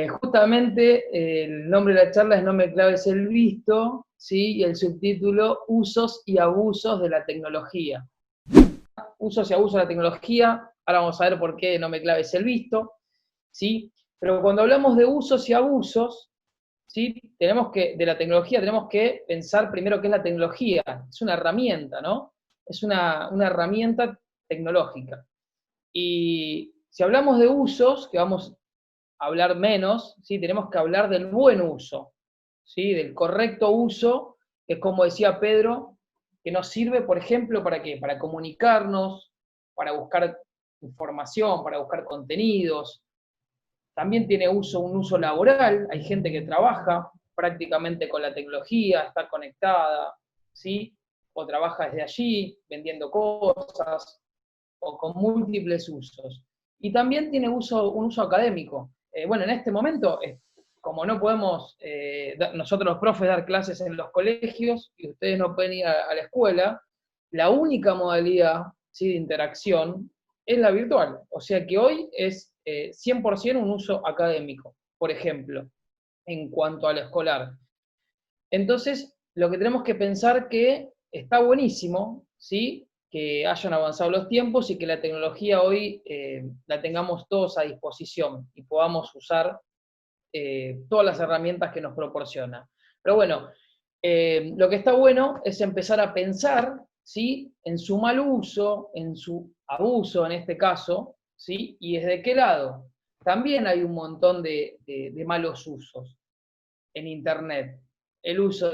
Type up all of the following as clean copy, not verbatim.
Justamente el nombre de la charla es No me claves el visto, ¿sí? Y el subtítulo Usos y abusos de la tecnología. Usos y abusos de la tecnología, ahora vamos a ver por qué no me claves el visto, ¿sí? Pero cuando hablamos de usos y abusos, ¿sí? De la tecnología tenemos que pensar primero qué es la tecnología. Es una herramienta, ¿no? Es una herramienta tecnológica. Y si hablamos de usos, que vamos hablar menos, ¿sí? Tenemos que hablar del buen uso, ¿sí? Del correcto uso, que es como decía Pedro, que nos sirve, por ejemplo, ¿para qué? Para comunicarnos, para buscar información, para buscar contenidos. También tiene un uso laboral, hay gente que trabaja prácticamente con la tecnología, está conectada, ¿sí? O trabaja desde allí, vendiendo cosas, o con múltiples usos. Y también tiene un uso académico. Bueno, en este momento, como no podemos nosotros los profes dar clases en los colegios y ustedes no pueden ir a la escuela, la única modalidad, ¿sí?, de interacción es la virtual. O sea que hoy es 100% un uso académico, por ejemplo, en cuanto al escolar. Entonces, lo que tenemos que pensar que está buenísimo, ¿sí?, que hayan avanzado los tiempos y que la tecnología hoy la tengamos todos a disposición y podamos usar todas las herramientas que nos proporciona. Pero bueno, lo que está bueno es empezar a pensar, ¿sí?, en su mal uso, en su abuso en este caso, ¿sí?, y desde qué lado. También hay un montón de malos usos en Internet. El uso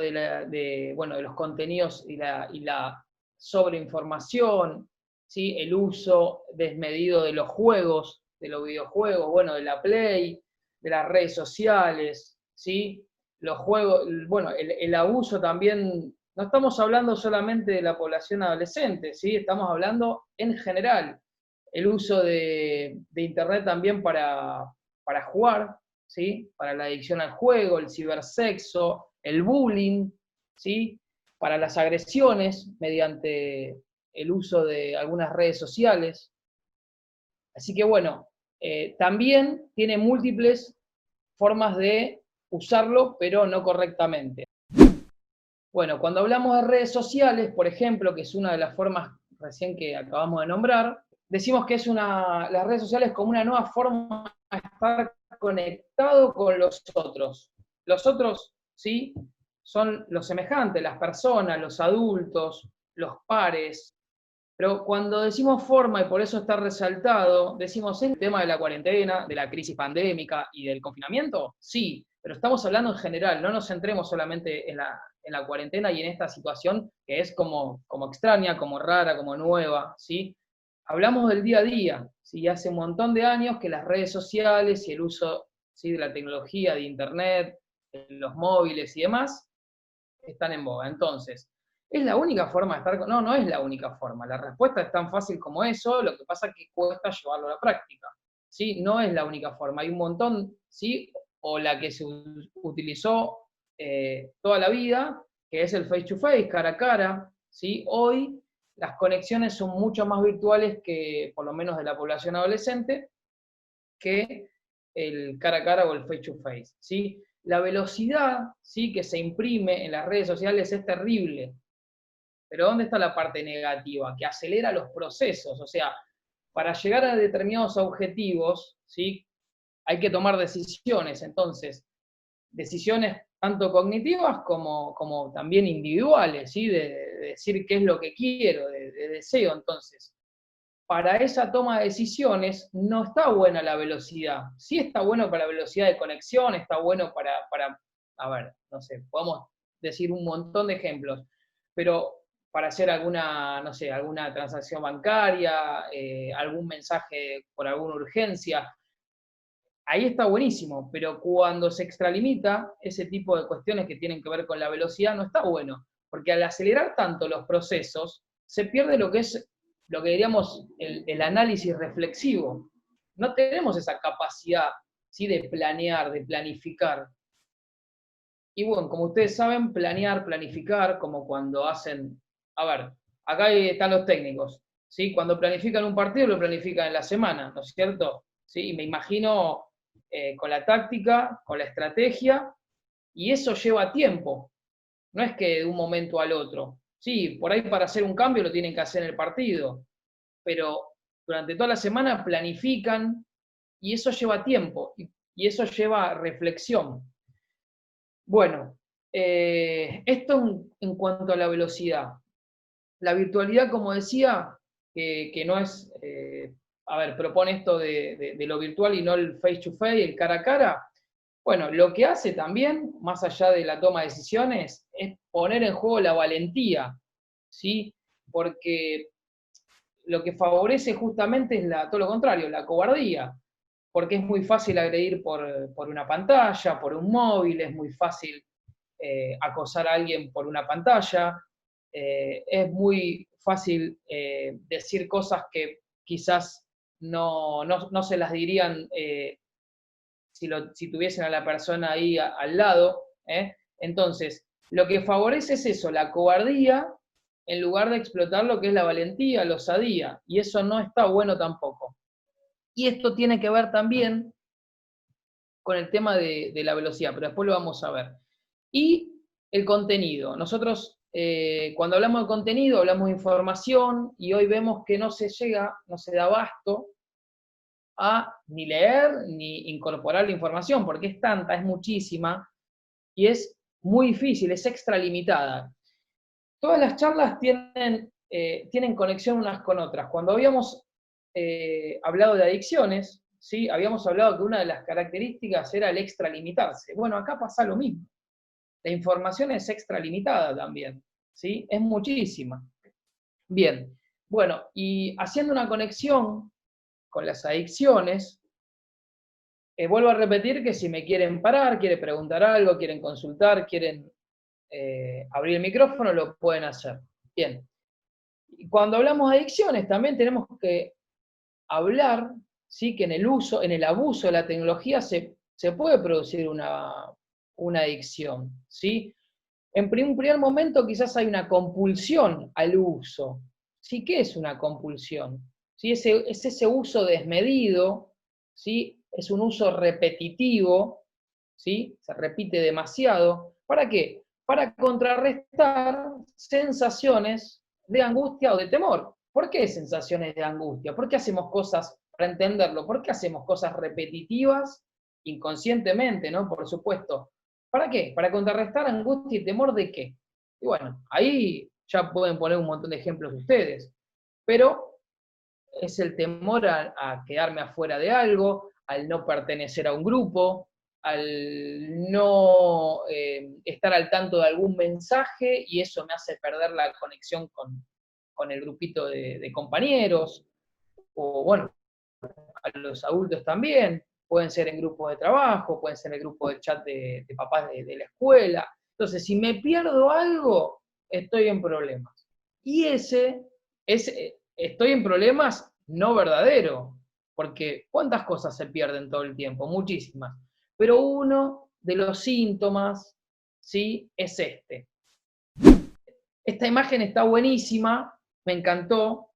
bueno, de los contenidos y la sobreinformación, ¿sí?, el uso desmedido de los juegos, de los videojuegos, bueno, de la Play, de las redes sociales, ¿sí? Los juegos, bueno, el abuso también, no estamos hablando solamente de la población adolescente, ¿sí? Estamos hablando en general. El uso de Internet también para jugar, ¿sí? Para la adicción al juego, el cibersexo, el bullying, ¿sí? Para las agresiones mediante el uso de algunas redes sociales. Así que bueno, también tiene múltiples formas de usarlo, pero no correctamente. Bueno, cuando hablamos de redes sociales, por ejemplo, que es una de las formas recién que acabamos de nombrar, decimos que las redes sociales como una nueva forma de estar conectado con los otros. Los otros, ¿sí?, son los semejantes, las personas, los adultos, los pares. Pero cuando decimos forma, y por eso está resaltado, decimos el tema de la cuarentena, de la crisis pandémica y del confinamiento, sí, pero estamos hablando en general, no nos centremos solamente en la cuarentena y en esta situación que es como extraña, como rara, como nueva, ¿sí? Hablamos del día a día, ¿sí? Hace un montón de años que las redes sociales y el uso, ¿sí?, de la tecnología, de Internet, de los móviles y demás, están en boga. Entonces, ¿es la única forma de estar con...? No, no es la única forma. La respuesta es tan fácil como eso, lo que pasa es que cuesta llevarlo a la práctica. ¿Sí? No es la única forma. Hay un montón, ¿sí? O la que se utilizó toda la vida, que es el face to face, cara a cara, ¿sí? Hoy las conexiones son mucho más virtuales que, por lo menos de la población adolescente, que el cara a cara o el face to face, ¿sí? La velocidad, ¿sí?, que se imprime en las redes sociales es terrible. Pero ¿dónde está la parte negativa? Que acelera los procesos. O sea, para llegar a determinados objetivos, ¿sí?, hay que tomar decisiones. Entonces, decisiones tanto cognitivas como también individuales, ¿sí?, de decir qué es lo que quiero, de deseo. Entonces, para esa toma de decisiones no está buena la velocidad. Sí está bueno para la velocidad de conexión, está bueno a ver, no sé, podemos decir un montón de ejemplos, pero para hacer alguna, no sé, alguna transacción bancaria, algún mensaje por alguna urgencia, ahí está buenísimo, pero cuando se extralimita ese tipo de cuestiones que tienen que ver con la velocidad, no está bueno, porque al acelerar tanto los procesos, se pierde lo que es, lo que diríamos, el análisis reflexivo. No tenemos esa capacidad, ¿sí?, de planear, de planificar. Y bueno, como ustedes saben, planear, planificar, como cuando hacen, a ver, acá están los técnicos, ¿sí? Cuando planifican un partido, lo planifican en la semana, ¿no es cierto? ¿Sí? Y me imagino con la táctica, con la estrategia, y eso lleva tiempo. No es que de un momento al otro. Sí, por ahí para hacer un cambio lo tienen que hacer en el partido, pero durante toda la semana planifican y eso lleva tiempo y eso lleva reflexión. Bueno, esto en cuanto a la velocidad. La virtualidad, como decía, que no es, a ver, propone esto de lo virtual y no el face to face, el cara a cara. Bueno, lo que hace también, más allá de la toma de decisiones, es poner en juego la valentía, ¿sí? Porque lo que favorece justamente es todo lo contrario, la cobardía, porque es muy fácil agredir por una pantalla, por un móvil, es muy fácil acosar a alguien por una pantalla, es muy fácil decir cosas que quizás no se las dirían si tuviesen a la persona ahí al lado. Entonces, lo que favorece es eso, la cobardía, en lugar de explotar lo que es la valentía, la osadía, y eso no está bueno tampoco. Y esto tiene que ver también con el tema de la velocidad, pero después lo vamos a ver. Y el contenido. Nosotros, cuando hablamos de contenido, hablamos de información, y hoy vemos que no se da abasto a ni leer ni incorporar la información, porque es tanta, es muchísima, y es muy difícil, es extralimitada. Todas las charlas tienen conexión unas con otras. Cuando habíamos hablado de adicciones, ¿sí? Habíamos hablado que una de las características era el extralimitarse. Bueno, acá pasa lo mismo. La información es extralimitada también, ¿sí? Es muchísima. Bien, bueno, y haciendo una conexión con las adicciones, vuelvo a repetir que si me quieren parar, quieren preguntar algo, quieren consultar, quieren abrir el micrófono, lo pueden hacer. Bien. Y cuando hablamos de adicciones, también tenemos que hablar, ¿sí? Que en el abuso de la tecnología se puede producir una adicción, ¿sí? En un primer momento quizás hay una compulsión al uso. ¿Sí? ¿Qué es una compulsión? ¿Sí? Es ese uso desmedido, ¿sí? Es un uso repetitivo, ¿sí? Se repite demasiado. ¿Para qué? Para contrarrestar sensaciones de angustia o de temor. ¿Por qué sensaciones de angustia? ¿Por qué hacemos cosas, para entenderlo, por qué hacemos cosas repetitivas, inconscientemente, ¿no? Por supuesto. ¿Para qué? Para contrarrestar angustia y temor de qué. Y bueno, ahí ya pueden poner un montón de ejemplos ustedes. Pero es el temor a quedarme afuera de algo, al no pertenecer a un grupo, al no estar al tanto de algún mensaje y eso me hace perder la conexión con el grupito de compañeros, o bueno, a los adultos también, pueden ser en grupos de trabajo, pueden ser en el grupo de chat de papás de la escuela. Entonces, si me pierdo algo, estoy en problemas. Y estoy en problemas no verdadero, porque ¿cuántas cosas se pierden todo el tiempo? Muchísimas. Pero uno de los síntomas, ¿sí? Es este. Esta imagen está buenísima, me encantó,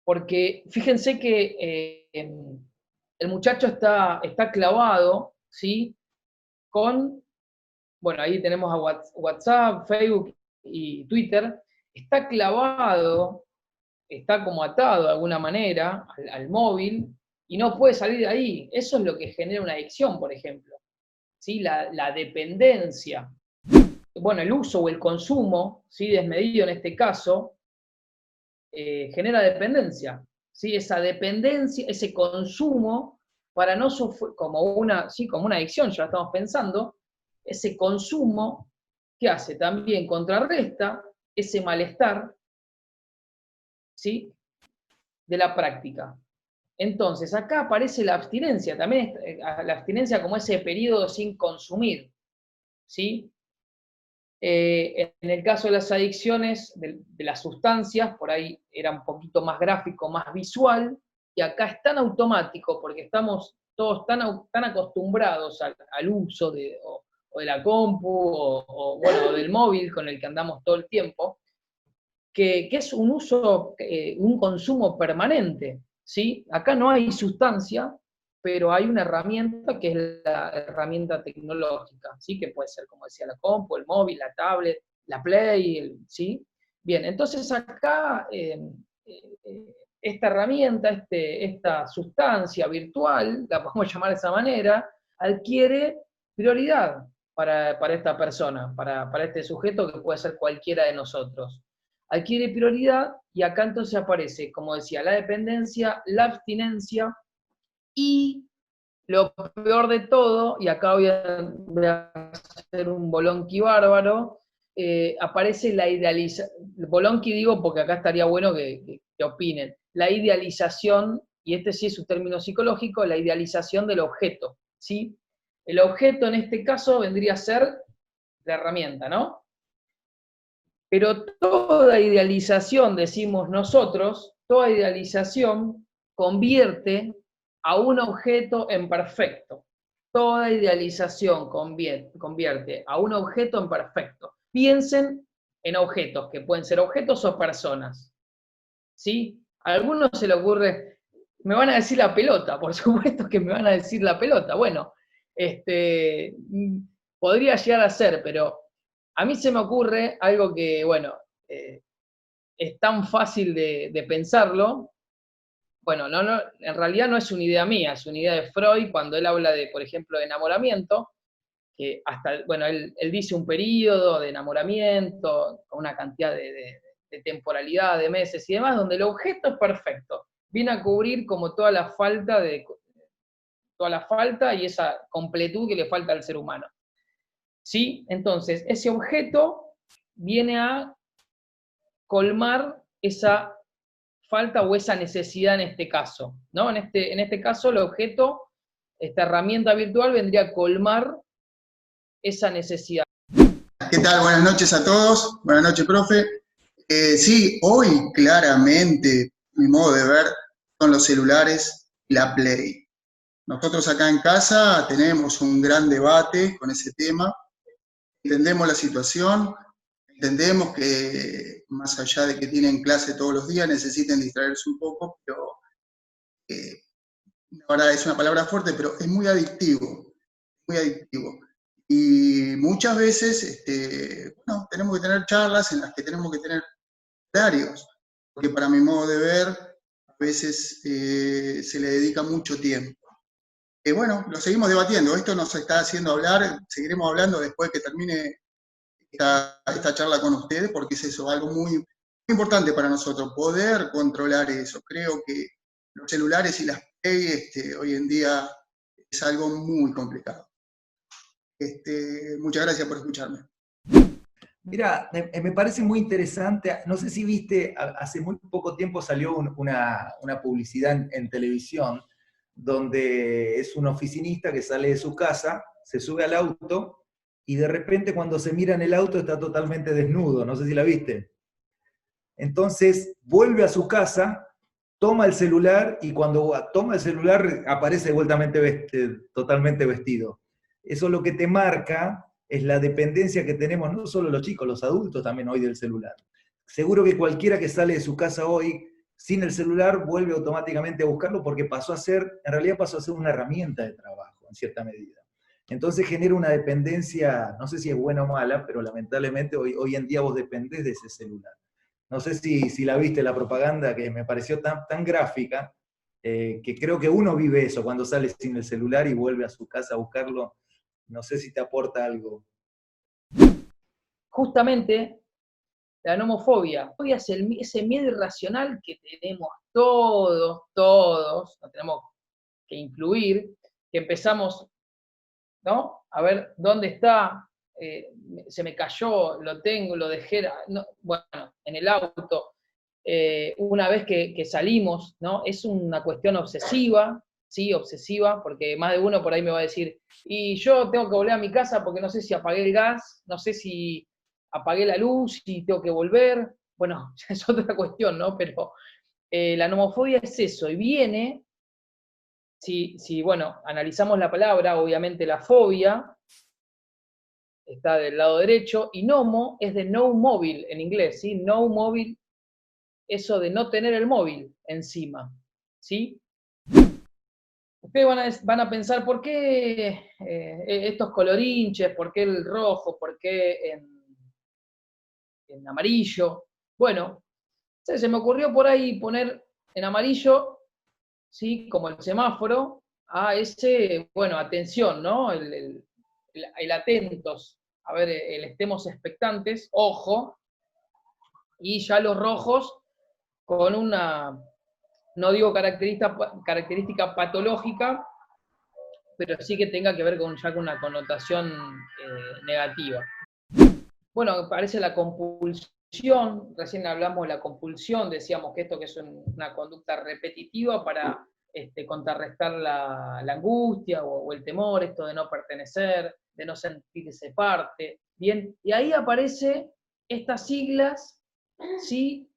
porque fíjense que el muchacho está clavado, ¿sí? Bueno, ahí tenemos a WhatsApp, Facebook y Twitter, está clavado, está como atado de alguna manera al móvil y no puede salir de ahí. Eso es lo que genera una adicción, por ejemplo, ¿sí? La dependencia. Bueno, el uso o el consumo, ¿sí? Desmedido en este caso, genera dependencia, ¿sí? Esa dependencia, ese consumo, para no sufrir, ¿sí? Como una adicción, ya lo estamos pensando, ese consumo, ¿qué hace? También contrarresta ese malestar, ¿sí? De la práctica. Entonces, acá aparece la abstinencia, también la abstinencia como ese periodo sin consumir, ¿sí? En el caso de las adicciones, de las sustancias, por ahí era un poquito más gráfico, más visual, y acá es tan automático, porque estamos todos tan acostumbrados al uso o de la compu, bueno, del móvil con el que andamos todo el tiempo, que es un uso, un consumo permanente, ¿sí? Acá no hay sustancia, pero hay una herramienta que es la herramienta tecnológica, ¿sí? Que puede ser, como decía, la compu, el móvil, la tablet, la Play, ¿sí? Bien, entonces acá esta herramienta, esta sustancia virtual, la podemos llamar de esa manera, adquiere prioridad para esta persona, para este sujeto que puede ser cualquiera de nosotros. Adquiere prioridad y acá entonces aparece, como decía, la dependencia, la abstinencia y lo peor de todo, y acá voy a hacer un bolonqui bárbaro, aparece la idealización, bolonqui digo porque acá estaría bueno que opinen, la idealización, y este sí es un término psicológico, la idealización del objeto, ¿sí? El objeto en este caso vendría a ser la herramienta, ¿no? Pero toda idealización, decimos nosotros, toda idealización convierte a un objeto en perfecto. Toda idealización convierte a un objeto en perfecto. Piensen en objetos, que pueden ser objetos o personas. ¿Sí? A algunos se le ocurre, me van a decir la pelota, por supuesto que me van a decir la pelota. Bueno, podría llegar a ser, pero a mí se me ocurre algo que, bueno, es tan fácil de pensarlo. Bueno, en realidad no es una idea mía, es una idea de Freud cuando él habla de, por ejemplo, de enamoramiento, que hasta, bueno, él dice un periodo de enamoramiento, con una cantidad de temporalidad, de meses y demás, donde el objeto es perfecto. Viene a cubrir como toda la falta y esa completud que le falta al ser humano. ¿Sí? Entonces, ese objeto viene a colmar esa falta o esa necesidad en este caso, ¿no? En este caso, el objeto, esta herramienta virtual, vendría a colmar esa necesidad. ¿Qué tal? Buenas noches a todos. Buenas noches, profe. Sí, hoy claramente, mi modo de ver, son los celulares y la Play. Nosotros acá en casa tenemos un gran debate con ese tema. Entendemos la situación, entendemos que más allá de que tienen clase todos los días, necesiten distraerse un poco, pero eh, la verdad es una palabra fuerte, pero es muy adictivo, muy adictivo. Y muchas veces bueno, tenemos que tener charlas en las que tenemos que tener horarios, porque para mi modo de ver, a veces se le dedica mucho tiempo. Bueno, lo seguimos debatiendo, esto nos está haciendo hablar, seguiremos hablando después que termine esta charla con ustedes, porque es eso, algo muy importante para nosotros, poder controlar eso. Creo que los celulares y las Play hoy en día es algo muy complicado. Muchas gracias por escucharme. Mira, me parece muy interesante. No sé si viste, hace muy poco tiempo salió una publicidad en televisión donde es un oficinista que sale de su casa, se sube al auto y de repente cuando se mira en el auto está totalmente desnudo. No sé si la viste. Entonces vuelve a su casa, toma el celular y cuando toma el celular aparece totalmente vestido. Eso lo que te marca es la dependencia que tenemos, no solo los chicos, los adultos también hoy del celular. Seguro que cualquiera que sale de su casa hoy sin el celular vuelve automáticamente a buscarlo porque en realidad pasó a ser una herramienta de trabajo, en cierta medida. Entonces genera una dependencia, no sé si es buena o mala, pero lamentablemente hoy en día vos dependés de ese celular. No sé si la viste la propaganda, que me pareció tan gráfica, que creo que uno vive eso cuando sale sin el celular y vuelve a su casa a buscarlo. No sé si te aporta algo. Justamente la nomofobia. La es ese miedo irracional que tenemos todos, nos tenemos que incluir, que empezamos, ¿no? A ver dónde está, se me cayó, lo tengo, lo dejé, no, bueno, en el auto. Una vez que salimos, ¿no? Es una cuestión obsesiva, sí, obsesiva, porque más de uno por ahí me va a decir, y yo tengo que volver a mi casa porque no sé si apagué el gas, no sé si apagué la luz y tengo que volver. Bueno, es otra cuestión, ¿no? Pero la nomofobia es eso, y viene, si, bueno, analizamos la palabra, obviamente la fobia está del lado derecho, y nomo es de no móvil en inglés, ¿sí? No móvil, eso de no tener el móvil encima, ¿sí? ustedes van a pensar, ¿por qué estos colorinches? ¿Por qué el rojo? ¿Por qué en amarillo? Bueno, se me ocurrió por ahí poner en amarillo, ¿sí? Como el semáforo, a ese, bueno, atención, ¿no? El atentos, a ver, el estemos expectantes, ojo, y ya los rojos con una, no digo característica patológica, pero sí que tenga que ver ya con una connotación negativa. Bueno, aparece la compulsión, recién hablamos de la compulsión, decíamos que esto que es una conducta repetitiva para contrarrestar la angustia o el temor, esto de no pertenecer, de no sentirse parte. Bien, y ahí aparece estas siglas, ¿sí?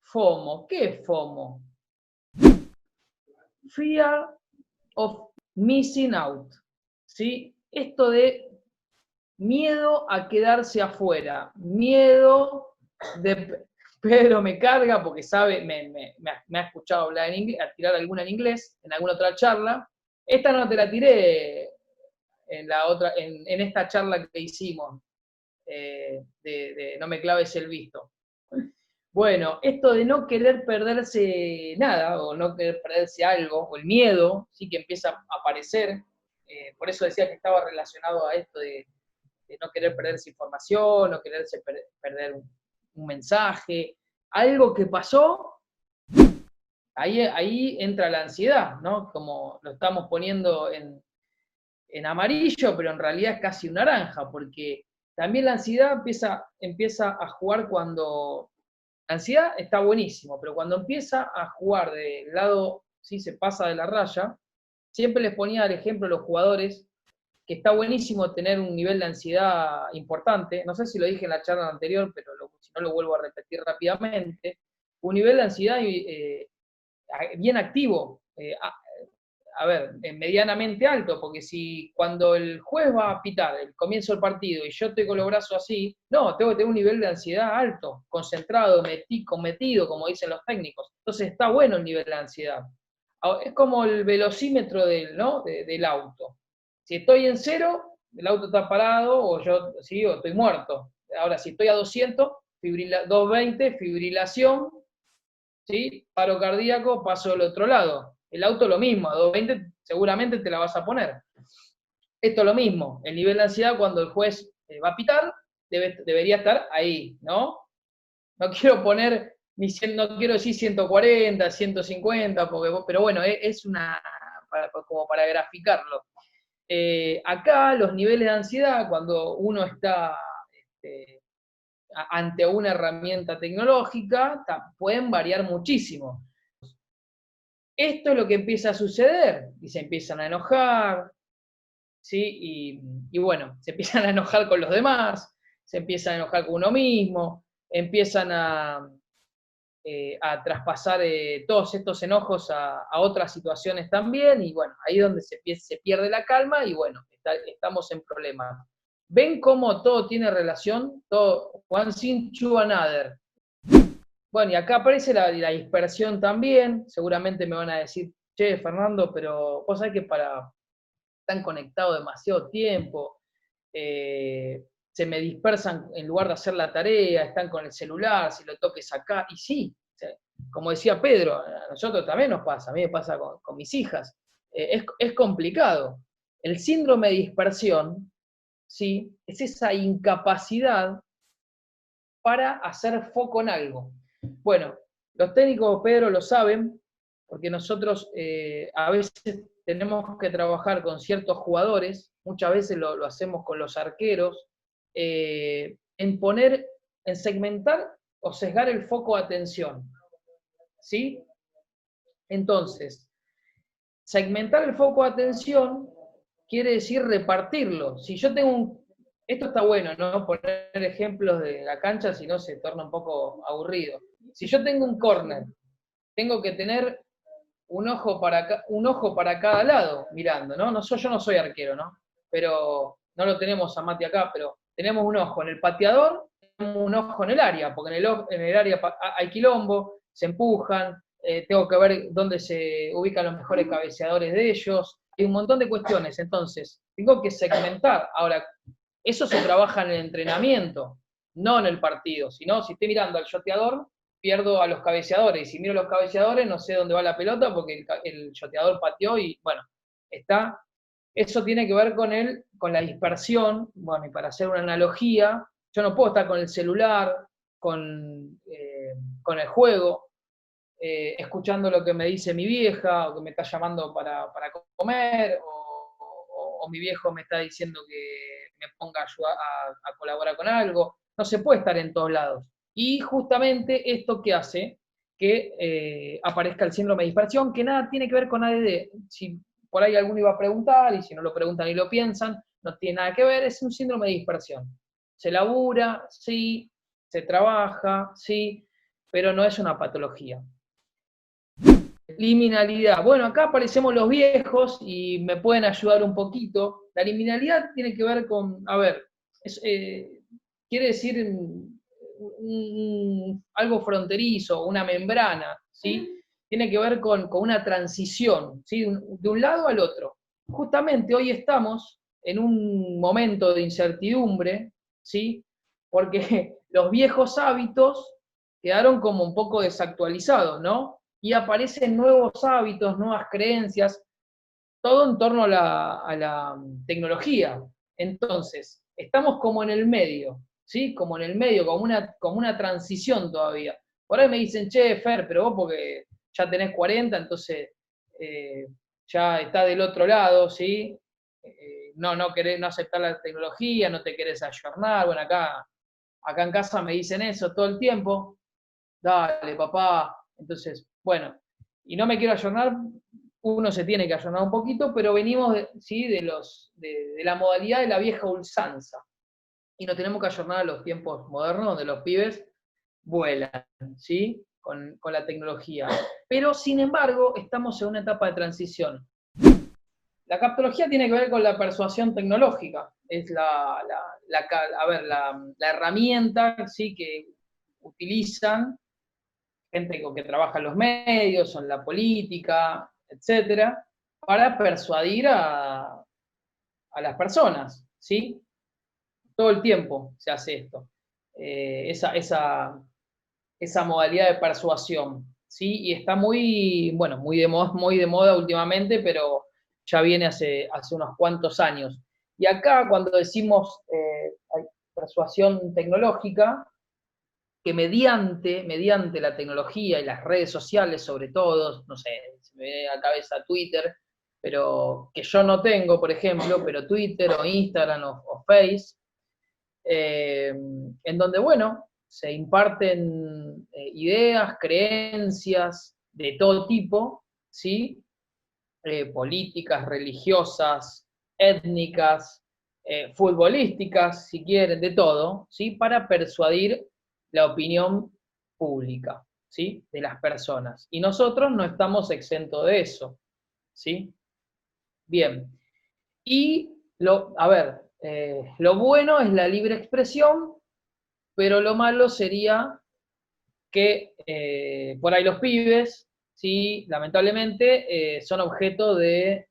FOMO. ¿Qué es FOMO? Fear of missing out. ¿Sí? Esto de miedo a quedarse afuera, miedo de Pedro me carga porque sabe, me ha escuchado hablar en inglés, a tirar alguna en inglés, en alguna otra charla. Esta no te la tiré en la otra, en esta charla que hicimos, de No me claves el visto. Bueno, esto de no querer perderse nada, o no querer perderse algo, o el miedo, sí que empieza a aparecer, por eso decía que estaba relacionado a esto de no querer perderse información, no quererse perder un mensaje, algo que pasó, ahí entra la ansiedad, ¿no? Como lo estamos poniendo en amarillo, pero en realidad es casi un naranja, porque también la ansiedad empieza a jugar cuando... La ansiedad está buenísimo, pero cuando empieza a jugar del lado, sí, se pasa de la raya, siempre les ponía el ejemplo a los jugadores que está buenísimo tener un nivel de ansiedad importante, no sé si lo dije en la charla anterior, pero si no lo vuelvo a repetir rápidamente, un nivel de ansiedad bien activo, a ver, medianamente alto, porque si cuando el juez va a pitar el comienzo del partido y yo estoy con los brazos así, no, tengo que tener un nivel de ansiedad alto, concentrado, metido, como dicen los técnicos. Entonces está bueno el nivel de ansiedad. Es como el velocímetro del auto. Si estoy en 0, el auto está parado o yo ¿sí? O estoy muerto. Ahora, si estoy a 200, 220, fibrilación, ¿sí? Paro cardíaco, paso al otro lado. El auto lo mismo, a 220 seguramente te la vas a poner. Esto es lo mismo, el nivel de ansiedad cuando el juez va a pitar, debería estar ahí, ¿no? No quiero poner, no quiero decir 140, 150, pero bueno, es como para graficarlo. Acá los niveles de ansiedad, cuando uno está ante una herramienta tecnológica, pueden variar muchísimo. Esto es lo que empieza a suceder, y se empiezan a enojar, ¿sí? Y bueno, se empiezan a enojar con los demás, se empiezan a enojar con uno mismo, empiezan a traspasar todos estos enojos a otras situaciones también, y bueno, ahí es donde se pierde la calma, y bueno, estamos en problemas. ¿Ven cómo todo tiene relación? Todo, one thing to another. Bueno, y acá aparece la dispersión también, seguramente me van a decir, che, Fernando, pero vos sabés que están conectados demasiado tiempo, se me dispersan en lugar de hacer la tarea, están con el celular, si lo toques acá, y sí, como decía Pedro, a nosotros también nos pasa, a mí me pasa con mis hijas, es complicado. El síndrome de dispersión, ¿sí? Es esa incapacidad para hacer foco en algo. Bueno, los técnicos, Pedro, lo saben, porque nosotros a veces tenemos que trabajar con ciertos jugadores, muchas veces lo hacemos con los arqueros, en segmentar o sesgar el foco de atención. ¿Sí? Entonces, segmentar el foco de atención quiere decir repartirlo. Si yo tengo esto está bueno, ¿no? Poner ejemplos de la cancha, si no se torna un poco aburrido. Si yo tengo un córner, tengo que tener un ojo para cada lado mirando, ¿no? Yo no soy arquero, ¿no? Pero no lo tenemos a Mati acá, pero tenemos un ojo en el pateador, tenemos un ojo en el área, porque en el área hay quilombo, se empujan, tengo que ver dónde se ubican los mejores cabeceadores de ellos, hay un montón de cuestiones, entonces, tengo que segmentar. Ahora, eso se trabaja en el entrenamiento, no en el partido, sino si estoy mirando al shoteador, pierdo a los cabeceadores, y si miro los cabeceadores no sé dónde va la pelota porque el shoteador pateó y, bueno, está. Eso tiene que ver con la dispersión, bueno, y para hacer una analogía, yo no puedo estar con el celular, con el juego, escuchando lo que me dice mi vieja, o que me está llamando para comer, o mi viejo me está diciendo que me ponga a ayudar a colaborar con algo. No se puede estar en todos lados. Y justamente esto que hace que aparezca el síndrome de dispersión, que nada tiene que ver con ADD. Si por ahí alguno iba a preguntar, y si no lo preguntan y lo piensan, no tiene nada que ver, es un síndrome de dispersión. Se labura, sí, se trabaja, sí, pero no es una patología. Liminalidad. Bueno, acá aparecemos los viejos y me pueden ayudar un poquito. La liminalidad tiene que ver con, a ver, quiere decir algo fronterizo, una membrana, ¿sí? Tiene que ver con una transición, ¿sí? De un lado al otro. Justamente hoy estamos en un momento de incertidumbre, ¿sí? Porque los viejos hábitos quedaron como un poco desactualizados, ¿no? Y aparecen nuevos hábitos, nuevas creencias, todo en torno a la tecnología. Entonces, estamos como en el medio, ¿sí? Como en el medio, como una transición todavía. Por ahí me dicen, che, Fer, pero vos porque ya tenés 40, entonces ya está del otro lado, ¿sí? No querés, no aceptar la tecnología, no te querés ayornar. Bueno, acá en casa me dicen eso todo el tiempo. Dale, papá. Entonces, bueno, y no me quiero ayornar, uno se tiene que ayornar un poquito, pero venimos ¿sí? de la modalidad de la vieja usanza. Y nos tenemos que ayornar a los tiempos modernos, donde los pibes vuelan, ¿sí? Con la tecnología. Pero, sin embargo, estamos en una etapa de transición. La captología tiene que ver con la persuasión tecnológica. Es la herramienta, ¿sí? Que utilizan gente que trabaja en los medios, o en la política, etcétera, para persuadir a las personas, ¿sí? Todo el tiempo se hace esto. Esa modalidad de persuasión, ¿sí? Y está muy de moda últimamente, pero ya viene hace unos cuantos años. Y acá, cuando decimos persuasión tecnológica, que mediante la tecnología y las redes sociales, sobre todo, no sé, se me viene a la cabeza Twitter, pero que yo no tengo, por ejemplo, pero Twitter o Instagram o Face, en donde, bueno, se imparten ideas, creencias de todo tipo, ¿sí? Políticas, religiosas, étnicas, futbolísticas, si quieren, de todo, ¿sí? Para persuadir la opinión pública, ¿sí? De las personas. Y nosotros no estamos exentos de eso, ¿sí? Bien. Y, lo bueno es la libre expresión, pero lo malo sería que por ahí los pibes, ¿sí? Lamentablemente, son objeto de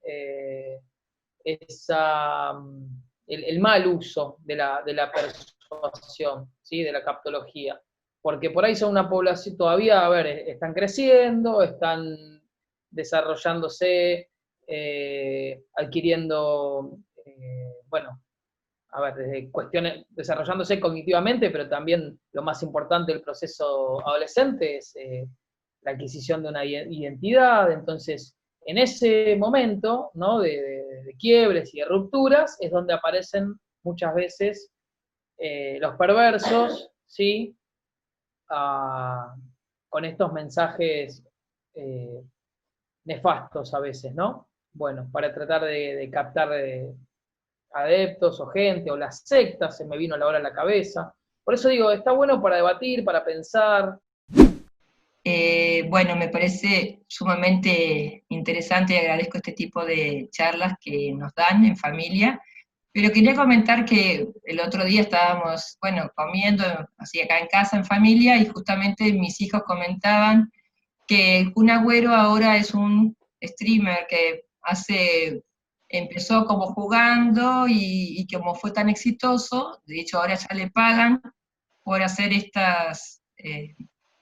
el mal uso de la persuasión, ¿sí? De la captología. Porque por ahí son una población, todavía, están creciendo, están desarrollándose, adquiriendo, desde cuestiones, desarrollándose cognitivamente, pero también lo más importante del proceso adolescente es la adquisición de una identidad. Entonces, en ese momento, ¿no? de quiebres y de rupturas, es donde aparecen muchas veces los perversos, ¿sí? Con estos mensajes nefastos a veces, ¿no? Bueno, para tratar de captar adeptos o gente, o las sectas, se me vino la hora a la cabeza. Por eso digo, está bueno para debatir, para pensar. Bueno, me parece sumamente interesante y agradezco este tipo de charlas que nos dan en familia, pero quería comentar que el otro día estábamos, comiendo así acá en casa en familia, y justamente mis hijos comentaban que el Kun Agüero ahora es un streamer que empezó como jugando y como fue tan exitoso, de hecho ahora ya le pagan por hacer estas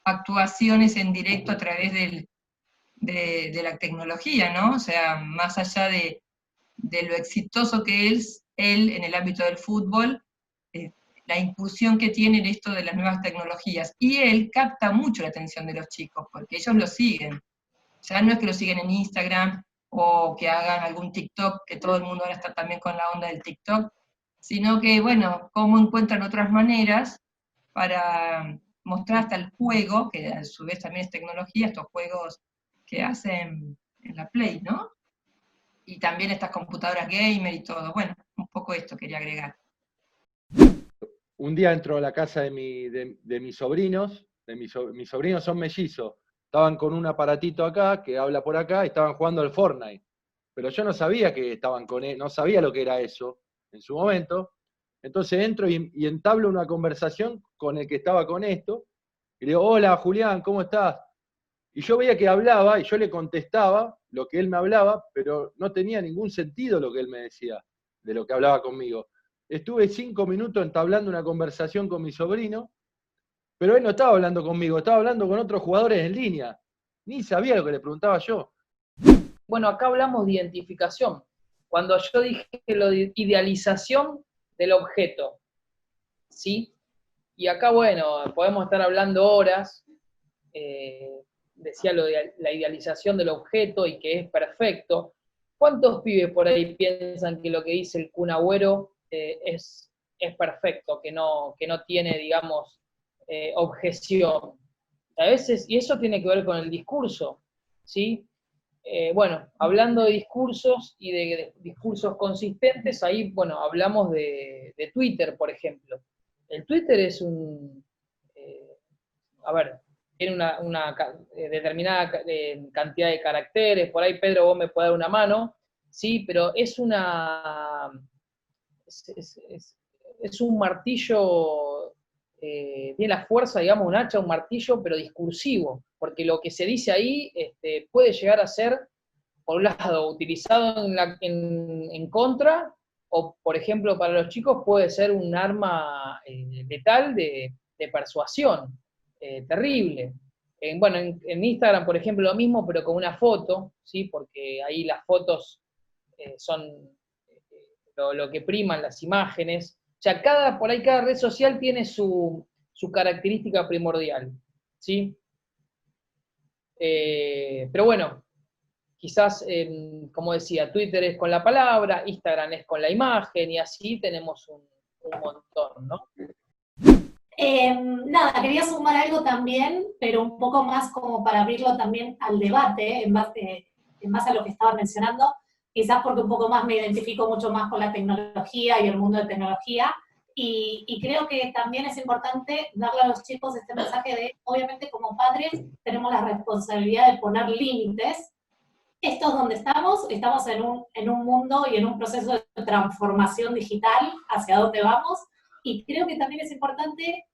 actuaciones en directo a través de la tecnología, ¿no? O sea, más allá de lo exitoso que es él en el ámbito del fútbol, la incursión que tiene en esto de las nuevas tecnologías. Y él capta mucho la atención de los chicos, porque ellos lo siguen. Ya no es que lo siguen en Instagram, o que hagan algún TikTok, que todo el mundo ahora está también con la onda del TikTok, sino que, bueno, cómo encuentran otras maneras para mostrar hasta el juego, que a su vez también es tecnología, estos juegos que hacen en la Play, ¿no? Y también estas computadoras gamer y todo. Bueno, un poco esto quería agregar. Un día entro a la casa de mis sobrinos, mis sobrinos son mellizos, estaban con un aparatito acá, que habla por acá, y estaban jugando al Fortnite. Pero yo no sabía que estaban no sabía lo que era eso en su momento. Entonces entro y entablo una conversación con el que estaba con esto, y le digo, hola Julián, ¿cómo estás? Y yo veía que hablaba, y yo le contestaba lo que él me hablaba, pero no tenía ningún sentido lo que él me decía, de lo que hablaba conmigo. Estuve 5 minutos entablando una conversación con mi sobrino, pero él no estaba hablando conmigo, estaba hablando con otros jugadores en línea. Ni sabía lo que le preguntaba yo. Bueno, acá hablamos de identificación. Cuando yo dije lo de idealización del objeto, ¿sí? Y acá, bueno, podemos estar hablando horas, decía lo de la idealización del objeto y que es perfecto. ¿Cuántos pibes por ahí piensan que lo que dice el Kun Agüero es perfecto, que no tiene, digamos, objeción? A veces, y eso tiene que ver con el discurso, ¿sí? Bueno, hablando de discursos y de discursos consistentes, ahí, bueno, hablamos de Twitter, por ejemplo. El Twitter es tiene una determinada cantidad de caracteres, por ahí Pedro vos me podés dar una mano, sí, pero es un martillo, tiene la fuerza, digamos, un hacha, un martillo, pero discursivo, porque lo que se dice ahí puede llegar a ser, por un lado, utilizado en contra, o, por ejemplo, para los chicos puede ser un arma letal de persuasión, terrible. Bueno, en Instagram, por ejemplo, lo mismo, pero con una foto, ¿sí? Porque ahí las fotos son lo que priman, las imágenes. O sea, por ahí cada red social tiene su característica primordial, ¿sí? Pero bueno, quizás, como decía, Twitter es con la palabra, Instagram es con la imagen, y así tenemos un montón, ¿no? Nada, quería sumar algo también, pero un poco más como para abrirlo también al debate, en base a lo que estaba mencionando, quizás porque un poco más me identifico mucho más con la tecnología y el mundo de tecnología, y creo que también es importante darle a los chicos este mensaje de, obviamente como padres, tenemos la responsabilidad de poner límites. Esto es donde estamos en un mundo y en un proceso de transformación digital, hacia dónde vamos, y creo que también es importante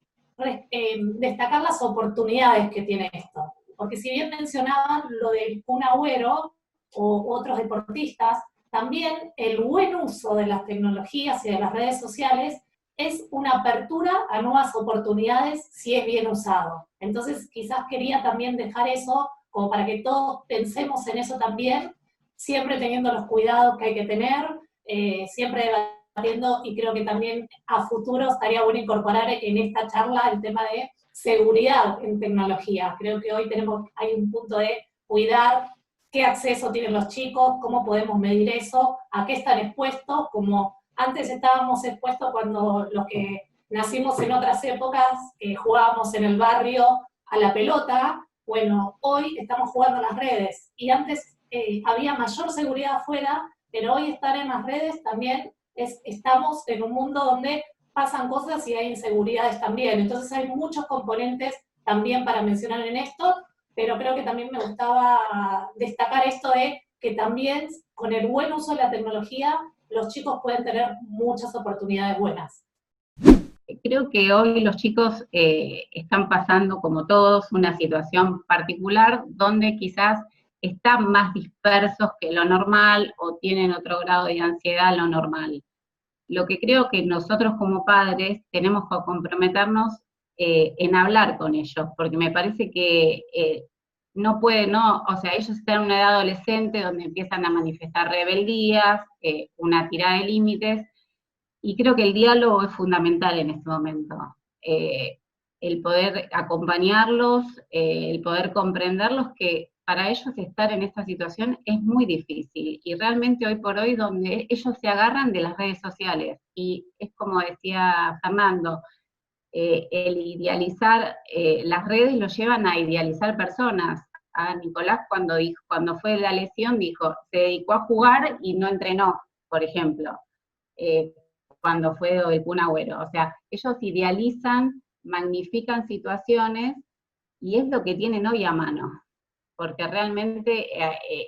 destacar las oportunidades que tiene esto. Porque si bien mencionaban lo del Kun Agüero o otros deportistas, también el buen uso de las tecnologías y de las redes sociales es una apertura a nuevas oportunidades si es bien usado. Entonces quizás quería también dejar eso como para que todos pensemos en eso también, siempre teniendo los cuidados que hay que tener, siempre debatiendo, y creo que también a futuro estaría bueno incorporar en esta charla el tema de seguridad en tecnología. Creo que hoy hay un punto de cuidar qué acceso tienen los chicos, cómo podemos medir eso, a qué están expuestos, como antes estábamos expuestos cuando los que nacimos en otras épocas, que jugábamos en el barrio a la pelota. Bueno, hoy estamos jugando en las redes, y antes había mayor seguridad afuera, pero hoy estar en las redes también estamos en un mundo donde pasan cosas y hay inseguridades también. Entonces hay muchos componentes también para mencionar en esto, pero creo que también me gustaba destacar esto de que también con el buen uso de la tecnología los chicos pueden tener muchas oportunidades buenas. creo que hoy los chicos están pasando, como todos, una situación particular donde quizás están más dispersos que lo normal o tienen otro grado de ansiedad a lo normal. Lo que creo que nosotros como padres tenemos que comprometernos en hablar con ellos, porque me parece que no puede, no, o sea, ellos están en una edad adolescente donde empiezan a manifestar rebeldías, una tirada de límites, y creo que el diálogo es fundamental en este momento. El poder acompañarlos, el poder comprenderlos, que para ellos estar en esta situación es muy difícil, y realmente hoy por hoy donde ellos se agarran de las redes sociales, y es como decía Fernando, el idealizar, las redes lo llevan a idealizar personas. A Nicolás cuando fue la lesión dijo, se dedicó a jugar y no entrenó, por ejemplo, cuando fue del Kun Agüero. O sea, ellos idealizan, magnifican situaciones, y es lo que tienen hoy a mano, porque realmente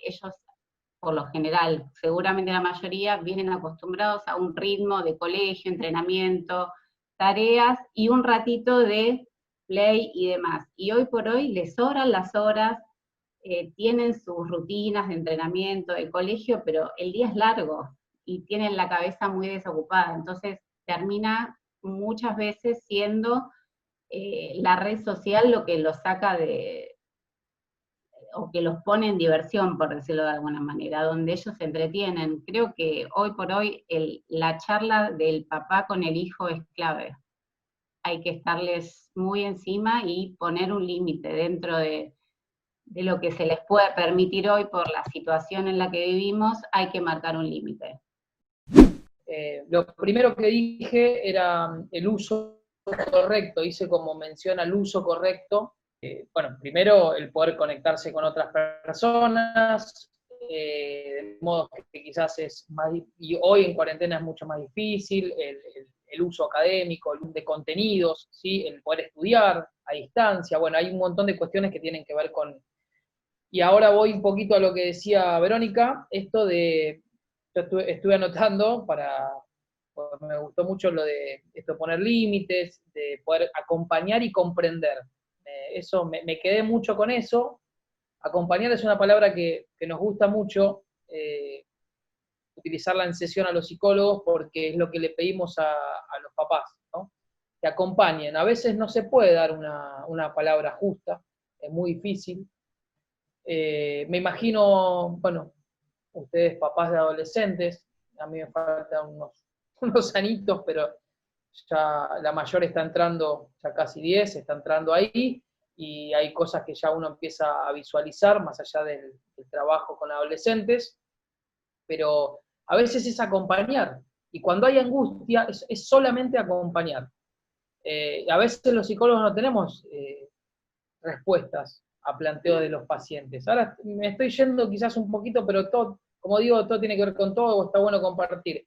ellos, por lo general, seguramente la mayoría, vienen acostumbrados a un ritmo de colegio, entrenamiento, tareas y un ratito de play y demás. Y hoy por hoy les sobran las horas, tienen sus rutinas de entrenamiento, de colegio, pero el día es largo y tienen la cabeza muy desocupada. Entonces termina muchas veces siendo la red social lo que los saca o que los pone en diversión, por decirlo de alguna manera, donde ellos se entretienen. Creo que hoy por hoy la charla del papá con el hijo es clave. Hay que estarles muy encima y poner un límite dentro de lo que se les puede permitir hoy por la situación en la que vivimos. Hay que marcar un límite. Lo primero que dije era el uso correcto, hice como mención al uso correcto. Bueno, primero el poder conectarse con otras personas, de modo que quizás es más, y hoy en cuarentena es mucho más difícil, el uso académico, el de contenidos, ¿sí? El poder estudiar a distancia. Bueno, hay un montón de cuestiones que tienen que ver con... Y ahora voy un poquito a lo que decía Verónica, esto de... Yo estuve anotando porque me gustó mucho lo de esto, poner límites, de poder acompañar y comprender. Eso, me quedé mucho con eso. Acompañar es una palabra que nos gusta mucho, utilizarla en sesión a los psicólogos, porque es lo que le pedimos a los papás, ¿no? Que acompañen. A veces no se puede dar una palabra justa, es muy difícil. Me imagino, bueno, ustedes papás de adolescentes, a mí me faltan unos anitos, pero ya la mayor está entrando, ya casi 10, está entrando ahí, y hay cosas que ya uno empieza a visualizar, más allá del trabajo con adolescentes, pero a veces es acompañar, y cuando hay angustia es solamente acompañar. A veces los psicólogos no tenemos respuestas a planteos de los pacientes. Ahora me estoy yendo quizás un poquito, pero todo, como digo, todo tiene que ver con todo, está bueno compartir.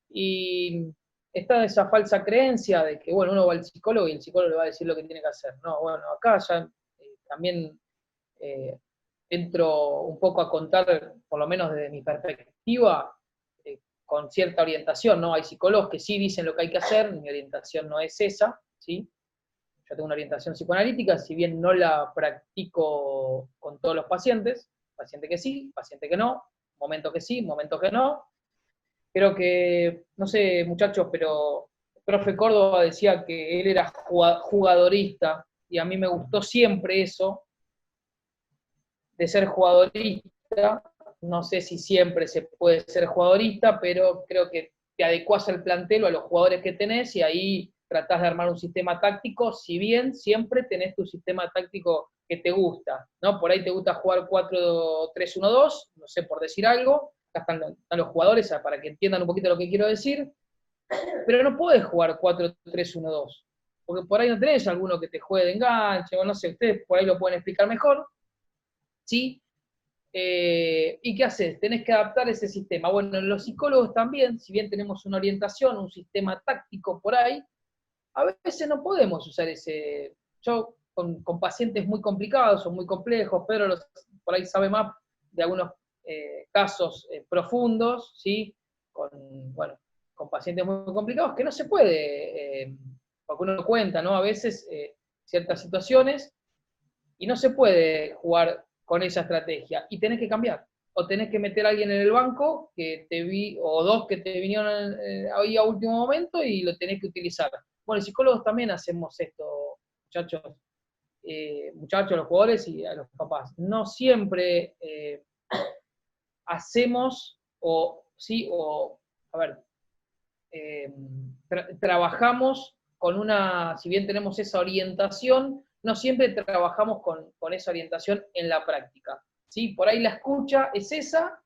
Y está esa falsa creencia de que, bueno, uno va al psicólogo y el psicólogo le va a decir lo que tiene que hacer. No, bueno, acá ya también entro un poco a contar, por lo menos desde mi perspectiva, con cierta orientación, ¿no? Hay psicólogos que sí dicen lo que hay que hacer, mi orientación no es esa, ¿sí? Yo tengo una orientación psicoanalítica, si bien no la practico con todos los pacientes, paciente que sí, paciente que no, momento que sí, momento que no. Creo que, no sé, muchachos, pero el profe Córdoba decía que él era jugadorista, y a mí me gustó siempre eso, de ser jugadorista. No sé si siempre se puede ser jugadorista, pero creo que te adecuás al plantel o a los jugadores que tenés, y ahí tratás de armar un sistema táctico, si bien siempre tenés tu sistema táctico que te gusta, ¿no? Por ahí te gusta jugar 4-3-1-2, no sé, por decir algo, acá están los jugadores para que entiendan un poquito lo que quiero decir, pero no podés jugar 4-3-1-2, porque por ahí no tenés alguno que te juegue de enganche, o no sé, ustedes por ahí lo pueden explicar mejor, ¿sí? ¿Y qué haces? Tenés que adaptar ese sistema. Bueno, los psicólogos también, si bien tenemos una orientación, un sistema táctico por ahí, a veces no podemos usar ese... Yo con pacientes muy complicados o muy complejos, Pedro por ahí sabe más de algunos casos profundos, ¿sí? Con pacientes muy complicados, que no se puede porque uno cuenta, ¿no? A veces ciertas situaciones y no se puede jugar con esa estrategia y tenés que cambiar. O tenés que meter a alguien en el banco que te vi, o dos que te vinieron ahí a último momento y lo tenés que utilizar. Bueno, los psicólogos también hacemos esto, muchachos, los jugadores y a los papás. No siempre hacemos, trabajamos con si bien tenemos esa orientación, no siempre trabajamos con esa orientación en la práctica. ¿Sí? Por ahí la escucha es esa,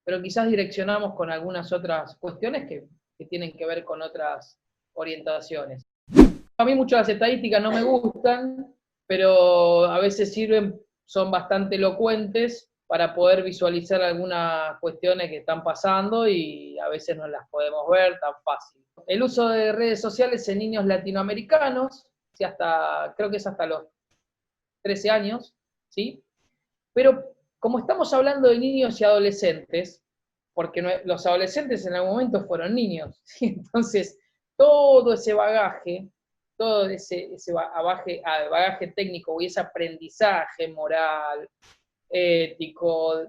pero quizás direccionamos con algunas otras cuestiones que tienen que ver con otras orientaciones. A mí muchas las estadísticas no me gustan, pero a veces sirven, son bastante elocuentes para poder visualizar algunas cuestiones que están pasando y a veces no las podemos ver tan fácil. El uso de redes sociales en niños latinoamericanos, ¿sí? Creo que es hasta los 13 años, ¿sí? Pero como estamos hablando de niños y adolescentes, porque los adolescentes en algún momento fueron niños, ¿sí? Entonces todo ese bagaje, todo ese bagaje técnico y ese aprendizaje moral, ético,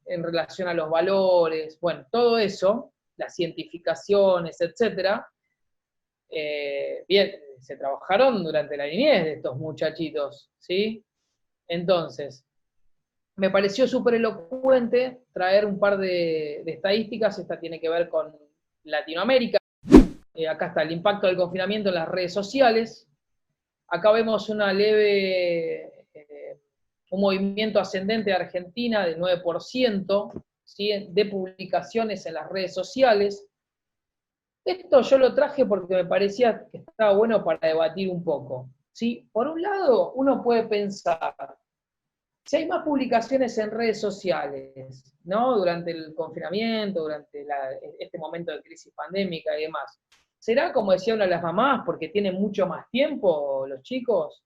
en relación a los valores, bueno, todo eso, las cientificaciones, etcétera, bien, se trabajaron durante la niñez de estos muchachitos, ¿sí? Entonces, me pareció súper elocuente traer un par de estadísticas, esta tiene que ver con Latinoamérica. Acá está el impacto del confinamiento en las redes sociales. Acá vemos un movimiento ascendente de Argentina del 9%, ¿sí? De publicaciones en las redes sociales. Esto yo lo traje porque me parecía que estaba bueno para debatir un poco, ¿sí? Por un lado, uno puede pensar, si hay más publicaciones en redes sociales, ¿no? Durante el confinamiento, durante este momento de crisis pandémica y demás, ¿será, como decía una de las mamás, porque tienen mucho más tiempo los chicos?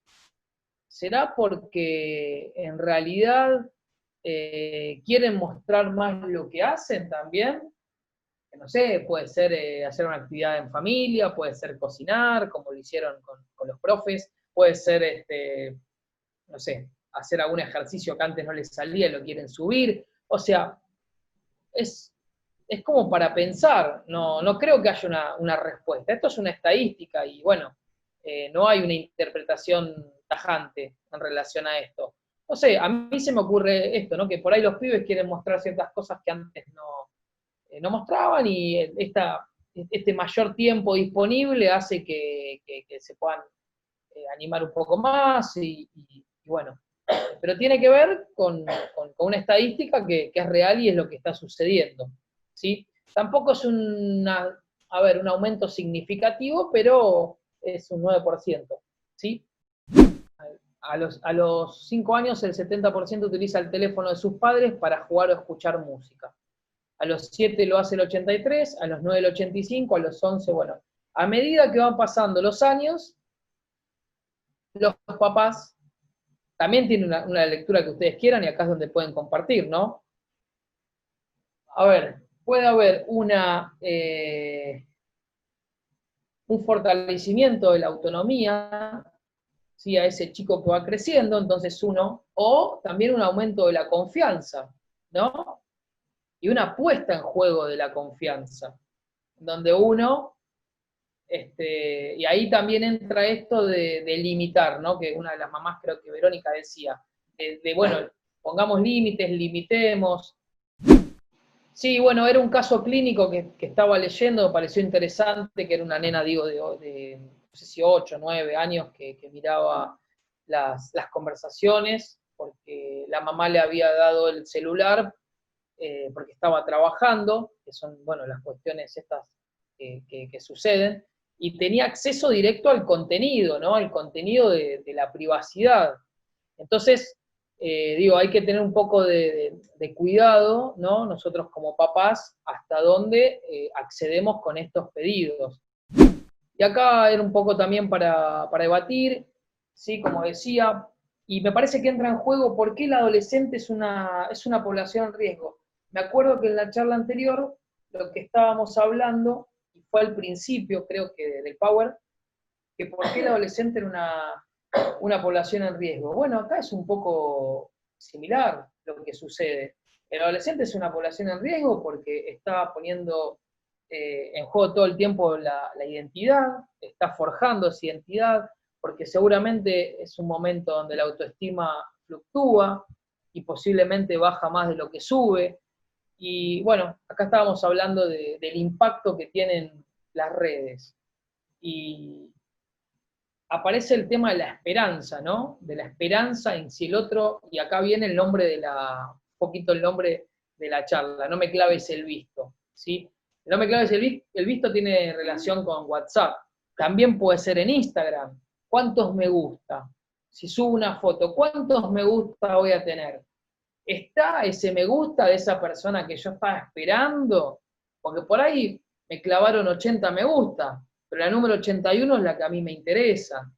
¿Será porque en realidad quieren mostrar más lo que hacen también? No sé, puede ser hacer una actividad en familia, puede ser cocinar, como lo hicieron con los profes, puede ser, no sé, hacer algún ejercicio que antes no les salía y lo quieren subir. O sea, es como para pensar, no creo que haya una respuesta. Esto es una estadística y bueno, no hay una interpretación tajante en relación a esto. No sé, a mí se me ocurre esto, ¿no? Que por ahí los pibes quieren mostrar ciertas cosas que antes no mostraban y este mayor tiempo disponible hace que se puedan animar un poco más y bueno, pero tiene que ver con una estadística que es real y es lo que está sucediendo, ¿sí? Tampoco es un aumento significativo, pero es un 9%, ¿sí? A los 5 años el 70% utiliza el teléfono de sus padres para jugar o escuchar música. A los 7 lo hace el 83%, a los 9 el 85%, a los 11, bueno. A medida que van pasando los años, los papás también tienen una lectura que ustedes quieran y acá es donde pueden compartir, ¿no? A ver, puede haber un fortalecimiento de la autonomía, ¿sí? A ese chico que va creciendo, entonces o también un aumento de la confianza, ¿no? Y una puesta en juego de la confianza, donde y ahí también entra esto de limitar, ¿no? Que una de las mamás, creo que Verónica decía, bueno, pongamos límites, limitemos. Sí, bueno, era un caso clínico que estaba leyendo, me pareció interesante, que era una nena, digo, de no sé si 8, 9 años, que miraba las conversaciones, porque la mamá le había dado el celular, porque estaba trabajando, que son, bueno, las cuestiones estas que suceden, y tenía acceso directo al contenido, ¿no? Al contenido de la privacidad. Entonces, hay que tener un poco de cuidado, ¿no? Nosotros como papás, hasta dónde accedemos con estos pedidos. Y acá era un poco también para debatir, ¿sí? Como decía, y me parece que entra en juego por qué el adolescente es una población en riesgo. Me acuerdo que en la charla anterior, lo que estábamos hablando, y fue al principio, creo que del Power, que por qué el adolescente era una población en riesgo. Bueno, acá es un poco similar lo que sucede. El adolescente es una población en riesgo porque está poniendo en juego todo el tiempo la identidad, está forjando esa identidad, porque seguramente es un momento donde la autoestima fluctúa y posiblemente baja más de lo que sube. Y bueno, acá estábamos hablando del impacto que tienen las redes. Y aparece el tema de la esperanza, ¿no? De la esperanza en si el otro, y acá viene el nombre un poquito el nombre de la charla, no me claves el visto, ¿sí? No me claves el visto tiene relación con WhatsApp, también puede ser en Instagram. ¿Cuántos me gusta? Si subo una foto, ¿cuántos me gusta voy a tener? ¿Está ese me gusta de esa persona que yo estaba esperando? Porque por ahí me clavaron 80 me gusta, pero la número 81 es la que a mí me interesa.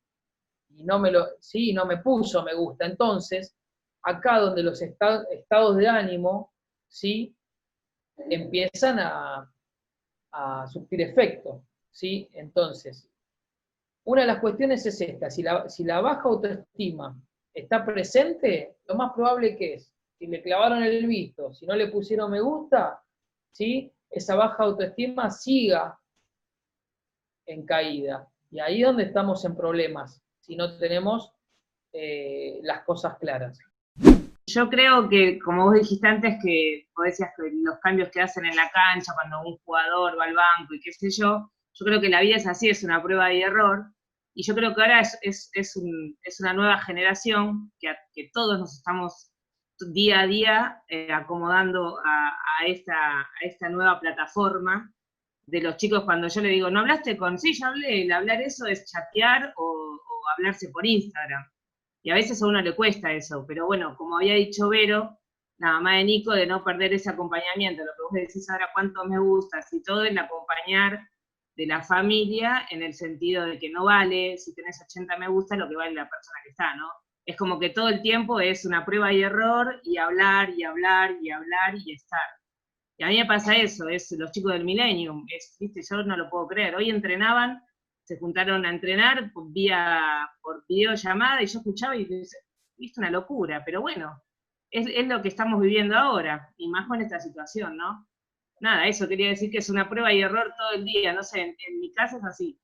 Y no me puso me gusta. Entonces, acá donde los estados de ánimo, ¿sí? Empiezan a surtir efecto, ¿sí? Entonces, una de las cuestiones es esta, si la baja autoestima está presente, lo más probable que es, si le clavaron el visto, si no le pusieron me gusta, ¿sí? Esa baja autoestima siga en caída. Y ahí es donde estamos en problemas, si no tenemos las cosas claras. Yo creo que, como vos dijiste antes, que vos decías que los cambios que hacen en la cancha, cuando un jugador va al banco y qué sé yo creo que la vida es así, es una prueba y error, y yo creo que ahora es una nueva generación que todos nos estamos día a día acomodando a esta nueva plataforma de los chicos. Cuando yo le digo, ¿no hablaste con? Sí, ya hablé. El hablar eso es chatear o hablarse por Instagram. Y a veces a uno le cuesta eso, pero bueno, como había dicho Vero, la mamá de Nico, de no perder ese acompañamiento, lo que vos decís ahora, cuánto me gustas y todo, en acompañar de la familia, en el sentido de que no vale, si tenés 80 me gusta, lo que vale la persona que está, ¿no? Es como que todo el tiempo es una prueba y error, y hablar, y hablar, y hablar, y estar. Y a mí me pasa eso, es los chicos del Millennium, viste, yo no lo puedo creer. Hoy entrenaban, se juntaron a entrenar por videollamada, y yo escuchaba y dije, viste, una locura, pero bueno, es lo que estamos viviendo ahora, y más con esta situación, ¿no? Nada, eso quería decir, que es una prueba y error todo el día, no sé, en mi casa es así.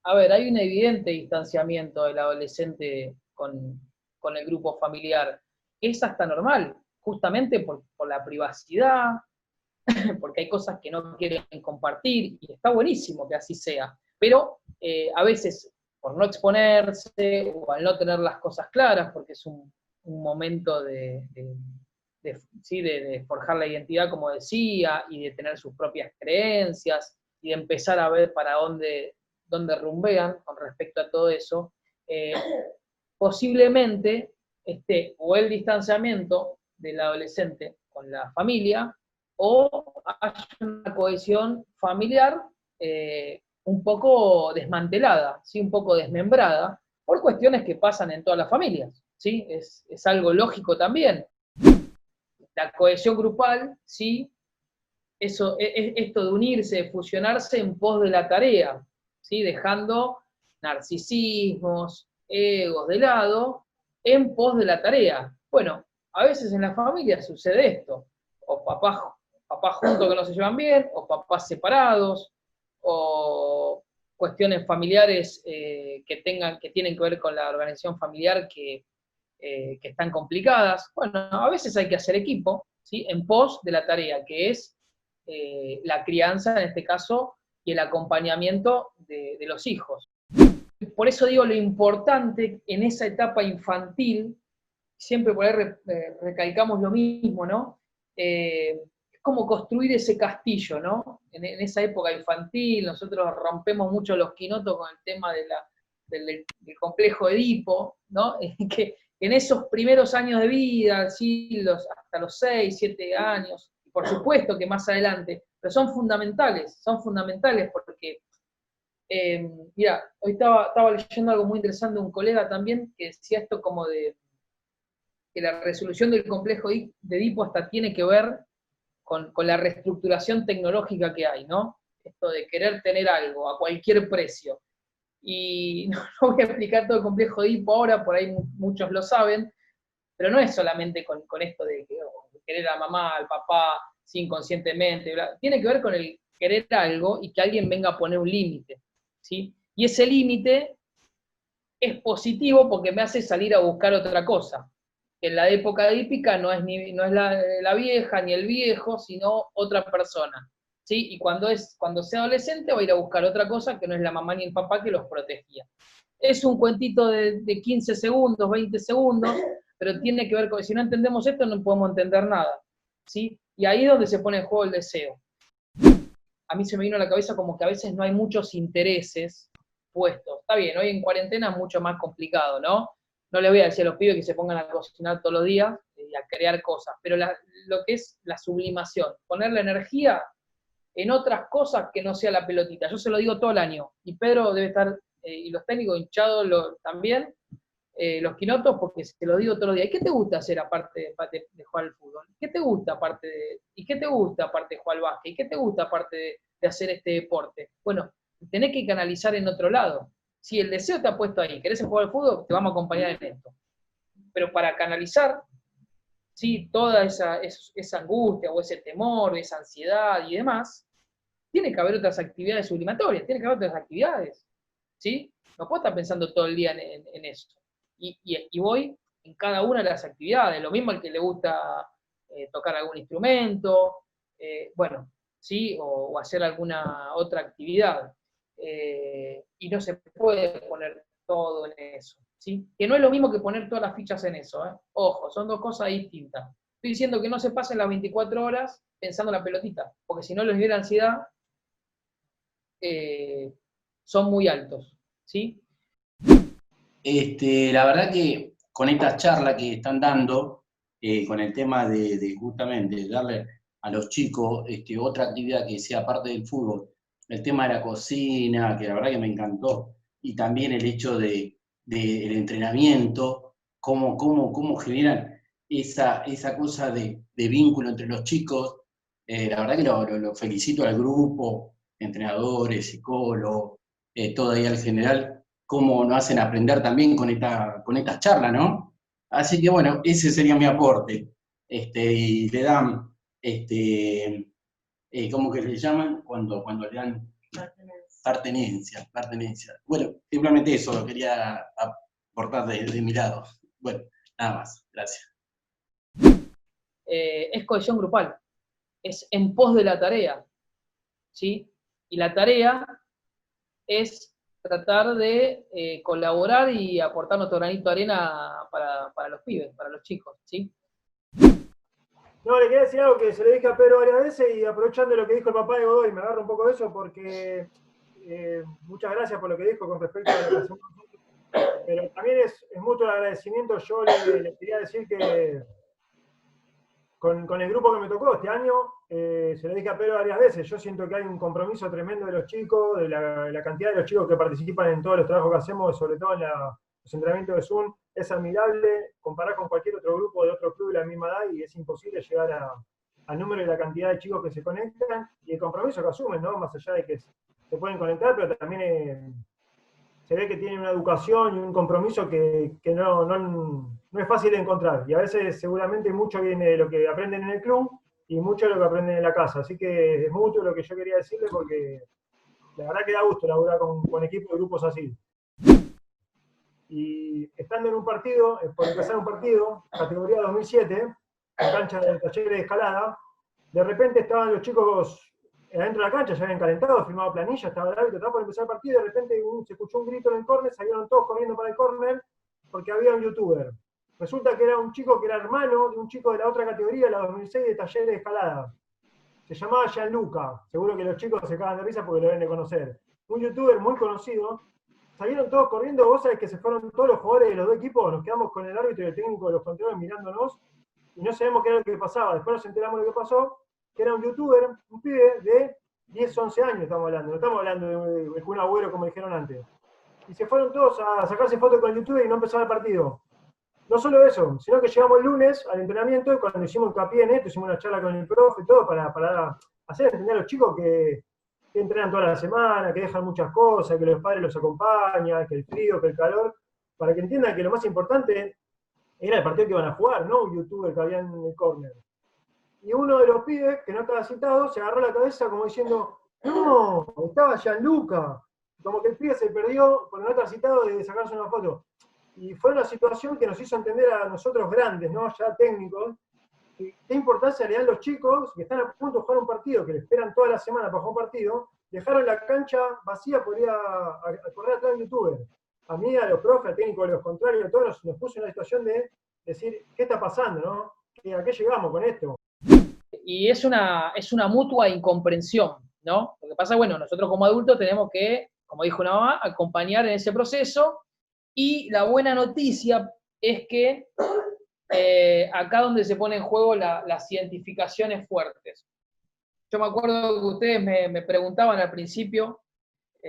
A ver, hay un evidente distanciamiento del adolescente con el grupo familiar. Es hasta normal, justamente por la privacidad, porque hay cosas que no quieren compartir, y está buenísimo que así sea. Pero a veces, por no exponerse, o al no tener las cosas claras, porque es un momento de forjar la identidad, como decía, y de tener sus propias creencias, y de empezar a ver para dónde rumbean con respecto a todo eso, posiblemente esté o el distanciamiento del adolescente con la familia, o haya una cohesión familiar un poco desmantelada, ¿sí? Un poco desmembrada, por cuestiones que pasan en todas las familias, ¿sí? Es algo lógico también. La cohesión grupal, ¿sí? Esto de unirse, de fusionarse en pos de la tarea, ¿sí? Dejando narcisismos, egos de lado, en pos de la tarea. Bueno, a veces en la familia sucede esto, o papás juntos que no se llevan bien, o papás separados, o cuestiones familiares que tienen que ver con la organización familiar que están complicadas. Bueno, a veces hay que hacer equipo, ¿sí? En pos de la tarea, que es la crianza, en este caso, y el acompañamiento de los hijos. Por eso digo lo importante en esa etapa infantil, siempre por ahí recalcamos lo mismo, ¿no? Es como construir ese castillo, ¿no? En esa época infantil, nosotros rompemos mucho los quinotos con el tema del complejo Edipo, ¿no? Que en esos primeros años de vida, ¿sí? Hasta los 6, 7 años, y por supuesto que más adelante, pero son fundamentales porque, mira, hoy estaba leyendo algo muy interesante de un colega también, que decía esto como de que la resolución del complejo de Edipo hasta tiene que ver con la reestructuración tecnológica que hay, ¿no? Esto de querer tener algo a cualquier precio. Y no voy a explicar todo el complejo de Edipo ahora, por ahí muchos lo saben, pero no es solamente con esto de querer a la mamá, al papá, sí, inconscientemente, bla. Tiene que ver con el querer algo y que alguien venga a poner un límite, ¿sí? Y ese límite es positivo porque me hace salir a buscar otra cosa. En la época edípica no es la vieja ni el viejo, sino otra persona, ¿sí? Y cuando sea adolescente va a ir a buscar otra cosa que no es la mamá ni el papá que los protegía. Es un cuentito de 15 segundos, 20 segundos, pero tiene que ver con, si no entendemos esto no podemos entender nada, ¿sí? Y ahí es donde se pone en juego el deseo. A mí se me vino a la cabeza como que a veces no hay muchos intereses puestos. Está bien, hoy en cuarentena es mucho más complicado, ¿no? No les voy a decir a los pibes que se pongan a cocinar todos los días y a crear cosas, pero lo que es la sublimación, poner la energía en otras cosas que no sea la pelotita. Yo se lo digo todo el año, y Pedro debe estar, y los técnicos hinchados también, los quinotos, porque se lo digo todos los días. ¿Y qué te gusta hacer aparte de jugar al fútbol? ¿Qué te gusta ¿Y qué te gusta aparte de jugar al básquet? ¿Y qué te gusta aparte de hacer este deporte? Bueno, tenés que canalizar en otro lado. Si el deseo te ha puesto ahí, querés jugar al fútbol, te vamos a acompañar en esto. Pero para canalizar, ¿sí?, toda esa angustia o ese temor, esa ansiedad y demás, tiene que haber otras actividades sublimatorias, tiene que haber otras actividades, ¿sí? No puedo estar pensando todo el día en eso. Y voy en cada una de las actividades, lo mismo el que le gusta tocar algún instrumento, bueno, ¿sí? O hacer alguna otra actividad. Y no se puede poner todo en eso, ¿sí? Que no es lo mismo que poner todas las fichas en eso, ¿eh? Ojo, son dos cosas distintas. Estoy diciendo que no se pasen las 24 horas pensando en la pelotita, porque si no les viene ansiedad, son muy altos, ¿sí? La verdad que con esta charla que están dando, con el tema de justamente darle a los chicos otra actividad que sea parte del fútbol, el tema de la cocina, que la verdad que me encantó, y también el hecho del entrenamiento, cómo generan esa cosa de vínculo entre los chicos. La verdad que lo felicito al grupo, entrenadores, psicólogos, todo ahí al general, cómo nos hacen aprender también con estas charlas, ¿no? Así que bueno, ese sería mi aporte. Y le dan, ¿cómo que le llaman? Cuando le dan pertenencia. Bueno, simplemente eso lo quería aportar de mi lado. Bueno, nada más. Gracias. Es cohesión grupal, es en pos de la tarea, ¿sí? Y la tarea es tratar de colaborar y aportar nuestro granito de arena para los pibes, para los chicos, ¿sí? No, le quería decir algo que se le dije a Pedro varias veces, y aprovechando lo que dijo el papá de Godoy, me agarro un poco de eso porque muchas gracias por lo que dijo con respecto a lo que hacemos nosotros, pero también es mutuo el agradecimiento. Yo le quería decir que con el grupo que me tocó este año, se lo dije a Pedro varias veces, yo siento que hay un compromiso tremendo de los chicos, de la cantidad de los chicos que participan en todos los trabajos que hacemos, sobre todo en los entrenamientos de Zoom. Es admirable comparar con cualquier otro grupo de otro club de la misma edad, y es imposible llegar al número y la cantidad de chicos que se conectan y el compromiso que asumen, ¿no? Más allá de que se pueden conectar, pero también se ve que tienen una educación y un compromiso que no es fácil de encontrar. Y a veces seguramente mucho viene de lo que aprenden en el club y mucho de lo que aprenden en la casa. Así que es mutuo lo que yo quería decirle, porque la verdad que da gusto laburar con equipos y grupos así. Y estando en un partido, por empezar un partido, categoría 2007, en cancha de Talleres de Escalada, de repente estaban los chicos adentro de la cancha, ya habían calentado, firmado planilla, estaba el árbitro, estaba por empezar el partido, y de repente se escuchó un grito en el córner, salieron todos corriendo para el córner, porque había un youtuber. Resulta que era un chico que era hermano de un chico de la otra categoría, la 2006 de Talleres de Escalada. Se llamaba Gianluca, seguro que los chicos se cagan de risa porque lo deben de conocer. Un youtuber muy conocido. Salieron todos corriendo, vos sabés que se fueron todos los jugadores de los dos equipos, nos quedamos con el árbitro y el técnico de los controles mirándonos, y no sabemos qué era lo que pasaba. Después nos enteramos de lo que pasó, que era un youtuber, un pibe de 10, 11 años estamos hablando, no estamos hablando de un abuelo como dijeron antes. Y se fueron todos a sacarse fotos con el youtuber y no empezaron el partido. No solo eso, sino que llegamos el lunes al entrenamiento, y cuando hicimos hincapié en esto, hicimos una charla con el profe y todo para hacer entender a los chicos que que entrenan toda la semana, que dejan muchas cosas, que los padres los acompañan, que el frío, que el calor, para que entiendan que lo más importante era el partido que iban a jugar, no un youtuber que había en el córner. Y uno de los pibes, que no estaba citado, se agarró la cabeza como diciendo, no, estaba Gianluca. Como que el pibe se perdió por no estar citado de sacarse una foto. Y fue una situación que nos hizo entender a nosotros grandes, ¿no? Ya técnicos, qué importancia le dan los chicos que están a punto de jugar un partido, que le esperan toda la semana para jugar un partido, dejaron la cancha vacía por ir a correr atrás de un youtuber. A mí, a los profes, a técnicos, a los contrarios, a todos nos puso en una situación de decir, ¿qué está pasando, no? ¿A qué llegamos con esto? Y es una mutua incomprensión, ¿no? Lo que pasa, bueno, nosotros como adultos tenemos que, como dijo una mamá, acompañar en ese proceso, y la buena noticia es que acá donde se pone en juego las identificaciones fuertes. Yo me acuerdo que ustedes me preguntaban al principio,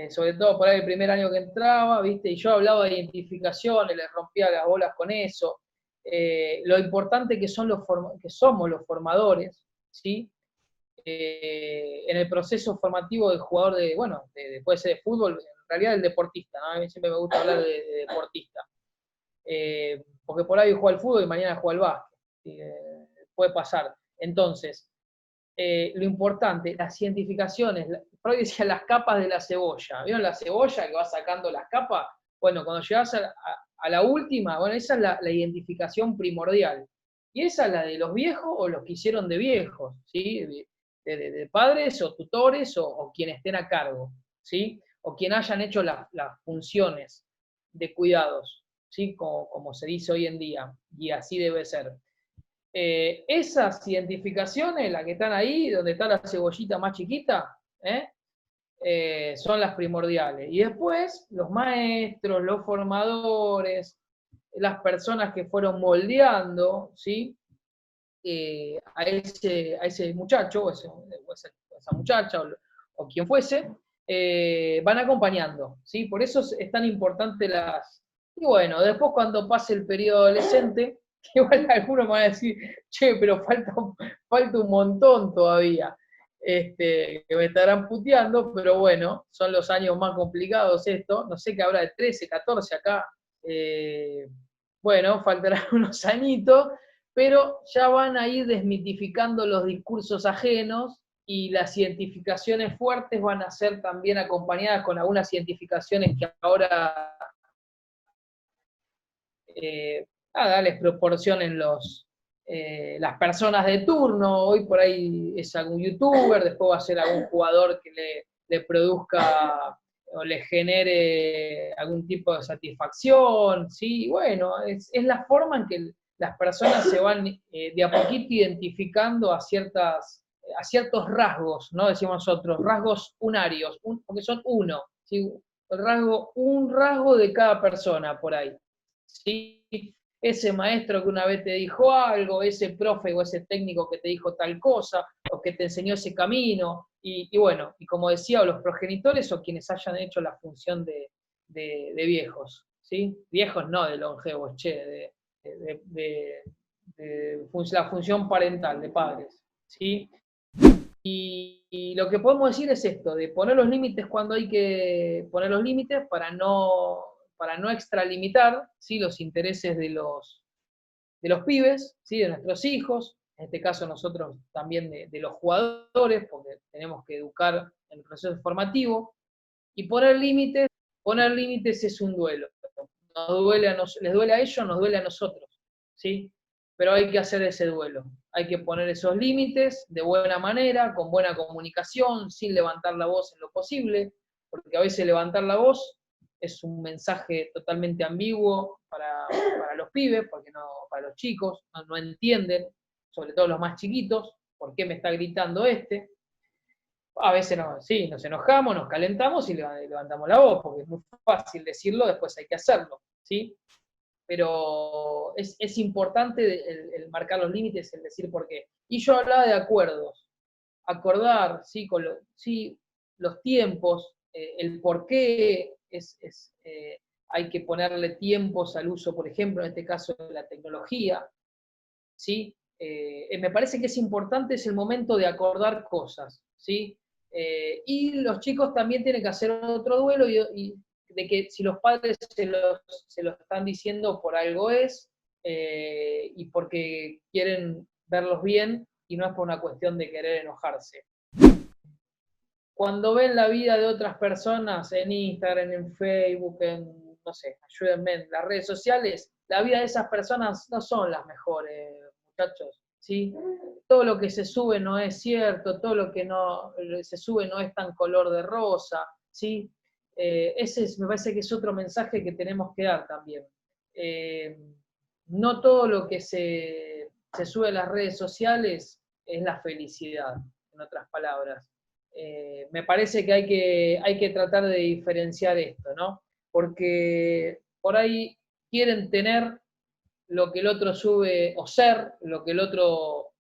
sobre todo por ahí el primer año que entraba, ¿viste? Y yo hablaba de identificaciones, les rompía las bolas con eso, lo importante que somos los formadores, ¿sí? En el proceso formativo del jugador puede ser de fútbol, en realidad el deportista, ¿no? A mí siempre me gusta hablar de deportista. Porque por ahí juega al fútbol y mañana juega al básquet. Puede pasar. Entonces, lo importante, las identificaciones, Freud decía las capas de la cebolla. ¿Vieron la cebolla que va sacando las capas? Bueno, cuando llegás a la última, bueno, esa es la identificación primordial. Y esa es la de los viejos o los que hicieron de viejos, ¿sí? De padres o tutores o quienes estén a cargo, ¿sí? O quien hayan hecho las funciones de cuidados, ¿sí? Como se dice hoy en día, y así debe ser. Esas identificaciones, las que están ahí, donde está la cebollita más chiquita, son las primordiales. Y después, los maestros, los formadores, las personas que fueron moldeando, ¿sí? A ese muchacho, o esa muchacha, o quien fuese, van acompañando, ¿sí? Por eso es tan importante Y bueno, después cuando pase el periodo adolescente, que igual algunos me van a decir, che, pero falta un montón todavía, que me estarán puteando, pero bueno, son los años más complicados esto, no sé qué habrá de 13, 14 acá, bueno, faltarán unos añitos, pero ya van a ir desmitificando los discursos ajenos, y las identificaciones fuertes van a ser también acompañadas con algunas identificaciones que ahora les proporcionen las personas de turno. Hoy por ahí es algún youtuber, después va a ser algún jugador que le produzca o le genere algún tipo de satisfacción, ¿sí? Bueno, es la forma en que las personas se van de a poquito identificando a ciertos rasgos, ¿no? Decimos nosotros, rasgos unarios, porque son uno, ¿sí? Un rasgo de cada persona por ahí, ¿sí? Ese maestro que una vez te dijo algo, ese profe o ese técnico que te dijo tal cosa, o que te enseñó ese camino, y bueno, y como decía, o los progenitores o quienes hayan hecho la función de viejos, ¿sí? Viejos no de longevos, che, de la función parental, de padres, ¿sí? Y lo que podemos decir es esto, de poner los límites cuando hay que poner los límites para no extralimitar, ¿sí? Los intereses de los pibes, ¿sí? De nuestros hijos, en este caso nosotros también de los jugadores, porque tenemos que educar en el proceso formativo, y poner límites es un duelo. Les duele a ellos, nos duele a nosotros, ¿sí? Pero hay que hacer ese duelo, hay que poner esos límites de buena manera, con buena comunicación, sin levantar la voz en lo posible, porque a veces levantar la voz es un mensaje totalmente ambiguo para los pibes, porque para los chicos, no entienden, sobre todo los más chiquitos, por qué me está gritando este. A veces nos enojamos, nos calentamos y levantamos la voz, porque es muy fácil decirlo, después hay que hacerlo, ¿sí? Pero es importante el marcar los límites, el decir por qué. Y yo hablaba de acuerdos, acordar, ¿sí? Los tiempos, el por qué hay que ponerle tiempos al uso, por ejemplo, en este caso de la tecnología, ¿sí? Me parece que es importante, es el momento de acordar cosas, ¿sí? Y los chicos también tienen que hacer otro duelo y de que si los padres se lo están diciendo por algo es, y porque quieren verlos bien y no es por una cuestión de querer enojarse. Cuando ven la vida de otras personas en Instagram, en Facebook, en, no sé, ayúdenme, en las redes sociales, la vida de esas personas no son las mejores, muchachos, ¿sí? Todo lo que se sube no es cierto, todo lo que no se sube no es tan color de rosa, ¿sí? Me parece que es otro mensaje que tenemos que dar también. No todo lo que se sube a las redes sociales es la felicidad, en otras palabras. Me parece que hay que tratar de diferenciar esto, ¿no? Porque por ahí quieren tener lo que el otro sube, o ser lo que el otro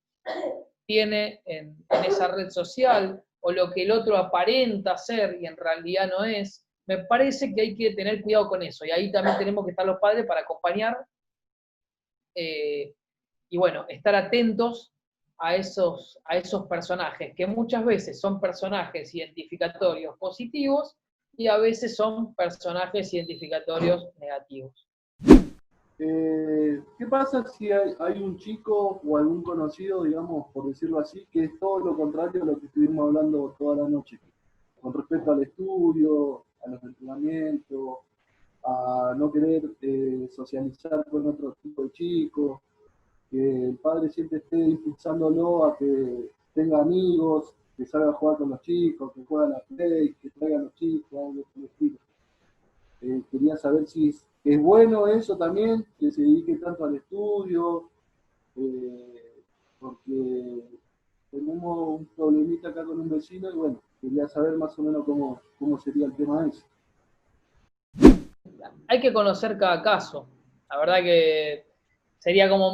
tiene en esa red social, o lo que el otro aparenta ser y en realidad no es. Me parece que hay que tener cuidado con eso, y ahí también tenemos que estar los padres para acompañar, y bueno, estar atentos a esos personajes, que muchas veces son personajes identificatorios positivos y a veces son personajes identificatorios negativos. ¿Qué pasa si hay un chico o algún conocido, digamos, por decirlo así, que es todo lo contrario a lo que estuvimos hablando toda la noche, con respecto al estudio, a los entrenamientos, a no querer socializar con otro tipo de chicos, que el padre siempre esté impulsándolo a que tenga amigos, que salga a jugar con los chicos, que juegue a la play, que traiga a los chicos, algo por el estilo? Quería saber si es bueno eso también, que se dedique tanto al estudio, porque tenemos un problemita acá con un vecino y bueno, quería saber más o menos cómo sería el tema ese. Hay que conocer cada caso. La verdad que sería como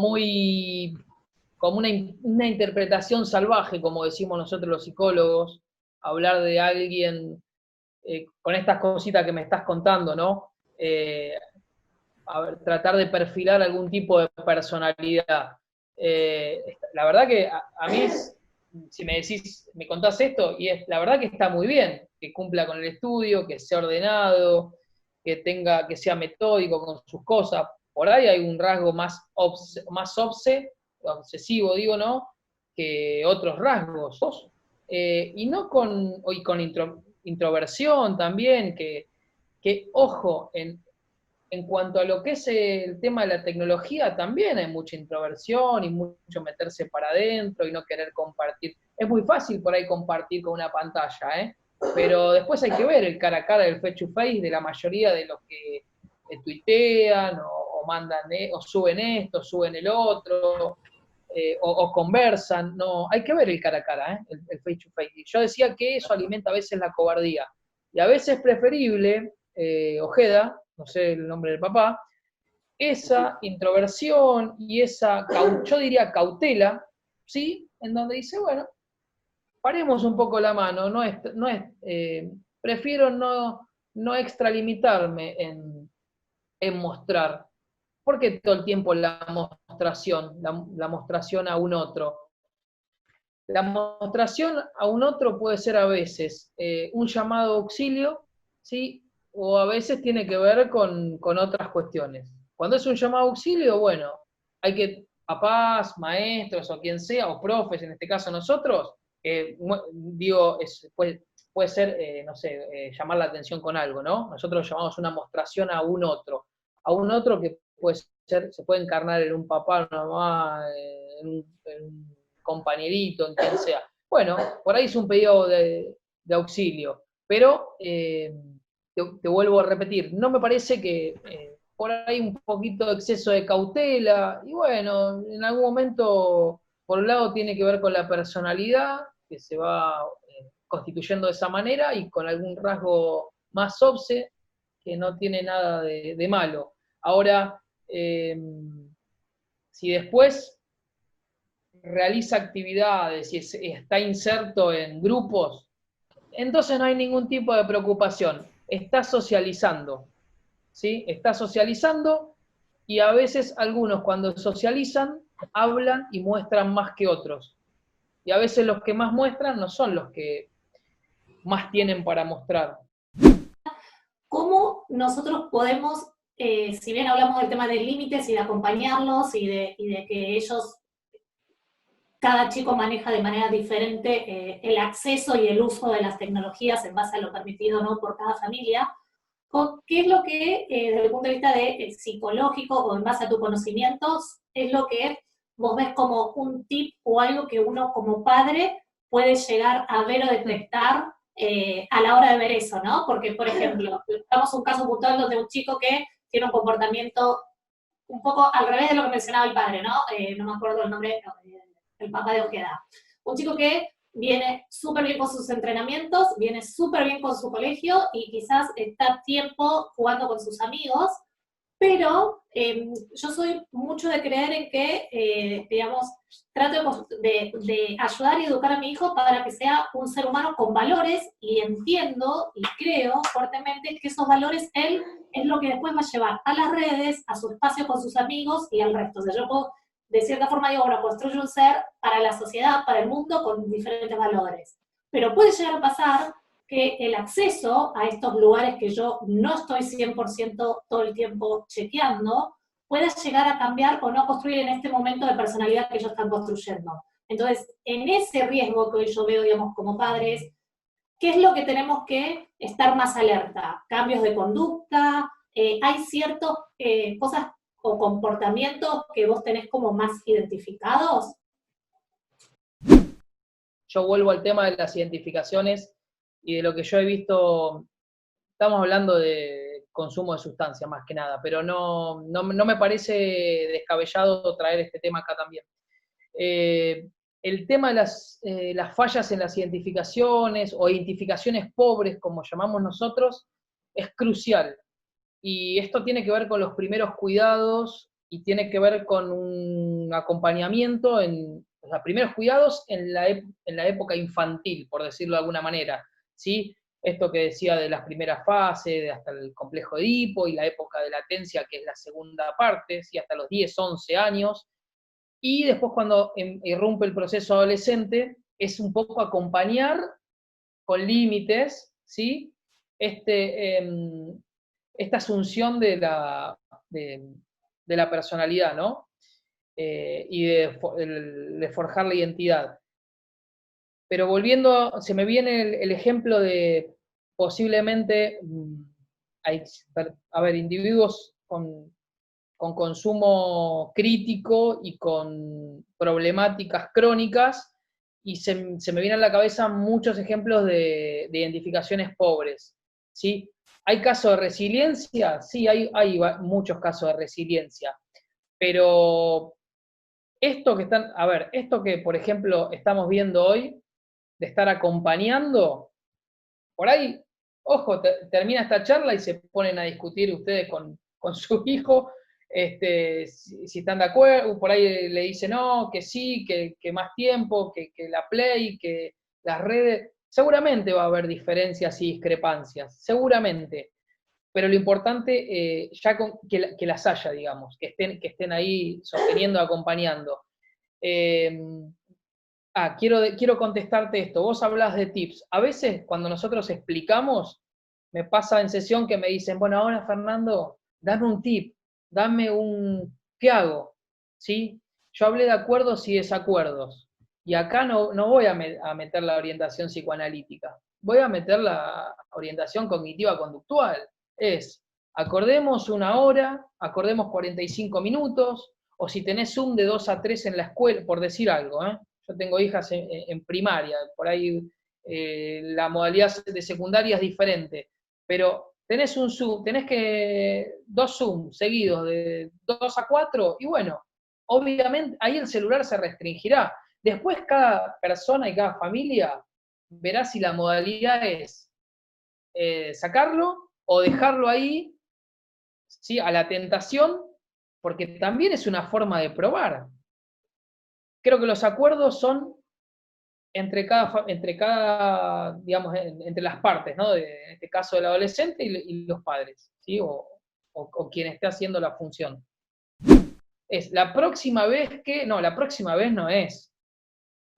una interpretación salvaje, como decimos nosotros los psicólogos, hablar de alguien con estas cositas que me estás contando, ¿no? Tratar de perfilar algún tipo de personalidad. La verdad que a mí, si me contás esto, y la verdad que está muy bien, que cumpla con el estudio, que sea ordenado, que sea metódico con sus cosas. Por ahí hay un rasgo más obsesivo, digo, ¿no? Que otros rasgos. Y no con introversión también, que ojo, en cuanto a lo que es el tema de la tecnología, también hay mucha introversión y mucho meterse para adentro y no querer compartir. Es muy fácil por ahí compartir con una pantalla, ¿eh? Pero después hay que ver el cara a cara del face to face de la mayoría de los que tuitean o mandan, o suben esto, suben el otro, o conversan. No, hay que ver el cara a cara, ¿eh? El face to face. Y yo decía que eso alimenta a veces la cobardía. Y a veces es preferible, Ojeda, no sé el nombre del papá, esa introversión y esa, yo diría cautela, ¿sí? En donde dice, bueno, paremos un poco la mano, prefiero no extralimitarme en mostrar. ¿Por qué todo el tiempo la mostración a un otro? La mostración a un otro puede ser a veces un llamado a auxilio, ¿sí? O a veces tiene que ver con otras cuestiones. Cuando es un llamado a auxilio, bueno, hay que, papás, maestros o quien sea, o profes, en este caso nosotros, digo, puede ser, no sé, llamar la atención con algo, ¿no? Nosotros llamamos una mostración a un otro que puede ser, se puede encarnar en un papá, una mamá, en un compañerito, en quien sea. Bueno, por ahí es un pedido de auxilio, pero te vuelvo a repetir, no me parece que por ahí un poquito de exceso de cautela, y bueno, en algún momento, por un lado tiene que ver con la personalidad, que se va constituyendo de esa manera, y con algún rasgo más obse, que no tiene nada de malo. Ahora, si después realiza actividades y está inserto en grupos, entonces no hay ningún tipo de preocupación. Está socializando, ¿sí? Está socializando, y a veces algunos cuando socializan hablan y muestran más que otros. Y a veces los que más muestran no son los que más tienen para mostrar. ¿Cómo nosotros podemos, si bien hablamos del tema de límites y de acompañarlos y de que ellos, cada chico maneja de manera diferente el acceso y el uso de las tecnologías en base a lo permitido o no por cada familia, ¿qué es lo que, desde el punto de vista psicológico o en base a tus conocimientos, es lo que vos ves como un tip o algo que uno como padre puede llegar a ver o detectar a la hora de ver eso, ¿no? Porque, por ejemplo, estamos un caso puntual donde un chico que tiene un comportamiento un poco al revés de lo que mencionaba el padre, ¿no? No me acuerdo el nombre, el papá de Ojeda. Un chico que viene súper bien con sus entrenamientos, viene súper bien con su colegio y quizás está tiempo jugando con sus amigos, pero yo soy mucho de creer en que, digamos, trato de ayudar y educar a mi hijo para que sea un ser humano con valores, y entiendo y creo fuertemente que esos valores él es lo que después va a llevar a las redes, a su espacio con sus amigos y al resto. O sea, yo puedo, de cierta forma digo, bueno, construyo un ser para la sociedad, para el mundo, con diferentes valores. Pero puede llegar a pasar que el acceso a estos lugares que yo no estoy 100% todo el tiempo chequeando, pueda llegar a cambiar o no construir en este momento de personalidad que ellos están construyendo. Entonces, en ese riesgo que hoy yo veo, digamos, como padres, ¿qué es lo que tenemos que estar más alerta? ¿Cambios de conducta? ¿Hay ciertas cosas o comportamientos que vos tenés como más identificados? Yo vuelvo al tema de las identificaciones y de lo que yo he visto. Estamos hablando de consumo de sustancias más que nada, pero no me parece descabellado traer este tema acá también. El tema de las fallas en las identificaciones o identificaciones pobres, como llamamos nosotros, es crucial. Y esto tiene que ver con los primeros cuidados y tiene que ver con un acompañamiento, o sea, primeros cuidados en la época infantil, por decirlo de alguna manera, ¿sí? Esto que decía de las primeras fases, de hasta el complejo de Edipo y la época de latencia, que es la segunda parte, ¿sí? Hasta los 10, 11 años. Y después cuando irrumpe el proceso adolescente, es un poco acompañar con límites, ¿sí? Esta asunción de la personalidad, ¿no? Y de forjar la identidad. Pero volviendo, se me viene el ejemplo de posiblemente, individuos con consumo crítico y con problemáticas crónicas, y se me vienen a la cabeza muchos ejemplos de identificaciones pobres, ¿sí? ¿Hay casos de resiliencia? Sí, hay muchos casos de resiliencia, pero esto que, por ejemplo, estamos viendo hoy, de estar acompañando, por ahí, ojo, termina esta charla y se ponen a discutir ustedes con su hijo, si están de acuerdo, por ahí le dicen no, que sí, que más tiempo, que la Play, que las redes, seguramente va a haber diferencias y discrepancias, seguramente, pero lo importante, que las haya, digamos, que estén ahí sosteniendo, acompañando. Quiero contestarte esto. Vos hablás de tips. A veces, cuando nosotros explicamos, me pasa en sesión que me dicen, bueno, ahora Fernando, dame un tip, ¿qué hago? ¿Sí? Yo hablé de acuerdos y desacuerdos. Y acá no voy a meter la orientación psicoanalítica. Voy a meter la orientación cognitiva-conductual. Acordemos una hora, acordemos 45 minutos, o si tenés Zoom de 2 a 3 en la escuela, por decir algo, ¿eh? Yo tengo hijas en primaria, por ahí la modalidad de secundaria es diferente, pero tenés un Zoom, dos Zoom seguidos de 2 a 4, y bueno, obviamente ahí el celular se restringirá. Después cada persona y cada familia verá si la modalidad es sacarlo o dejarlo ahí, ¿sí? A la tentación, porque también es una forma de probar. Creo que los acuerdos son entre las partes, ¿no? En este caso del adolescente y los padres, ¿sí? O quien esté haciendo la función. La próxima vez no es.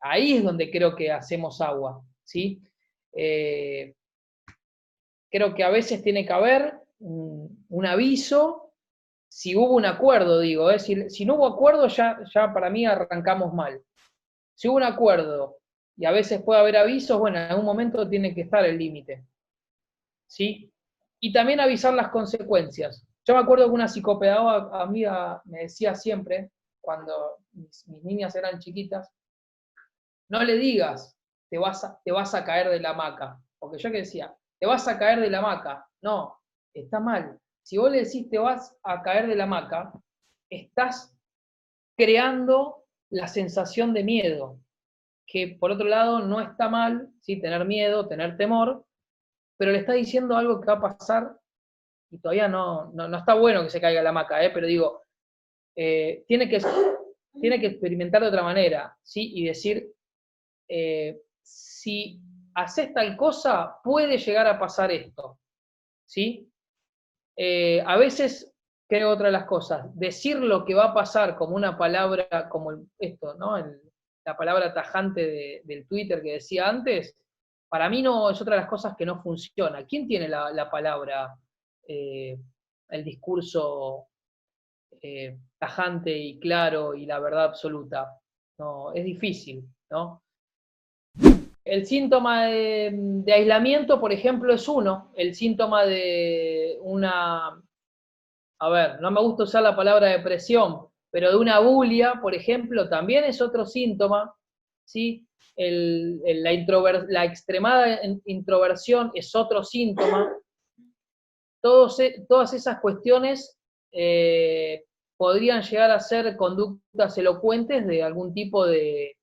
Ahí es donde creo que hacemos agua, ¿sí? Creo que a veces tiene que haber un aviso, si hubo un acuerdo, digo, si no hubo acuerdo ya para mí arrancamos mal. Si hubo un acuerdo y a veces puede haber avisos, bueno, en algún momento tiene que estar el límite, ¿sí? Y también avisar las consecuencias. Yo me acuerdo que una psicopedagoga amiga me decía siempre, cuando mis niñas eran chiquitas, no le digas, te vas a caer de la hamaca, porque yo que decía, te vas a caer de la hamaca, no, está mal. Si vos le decís te vas a caer de la hamaca, estás creando la sensación de miedo, que por otro lado no está mal, ¿sí? Tener miedo, tener temor, pero le está diciendo algo que va a pasar y todavía no está bueno que se caiga la hamaca, pero digo, tiene que experimentar de otra manera, ¿sí? Y decir, si haces tal cosa, puede llegar a pasar esto, ¿sí? A veces, creo otra de las cosas, decir lo que va a pasar como una palabra, como esto, ¿no? La palabra tajante del Twitter que decía antes, para mí no es otra de las cosas que no funciona. ¿Quién tiene la palabra, el discurso tajante y claro y la verdad absoluta? No, es difícil, ¿no? El síntoma de aislamiento, por ejemplo, es uno. El síntoma de una, a ver, no me gusta usar la palabra depresión, pero de una bulia, por ejemplo, también es otro síntoma, ¿sí? La extremada introversión es otro síntoma. Todas esas cuestiones podrían llegar a ser conductas elocuentes de algún tipo de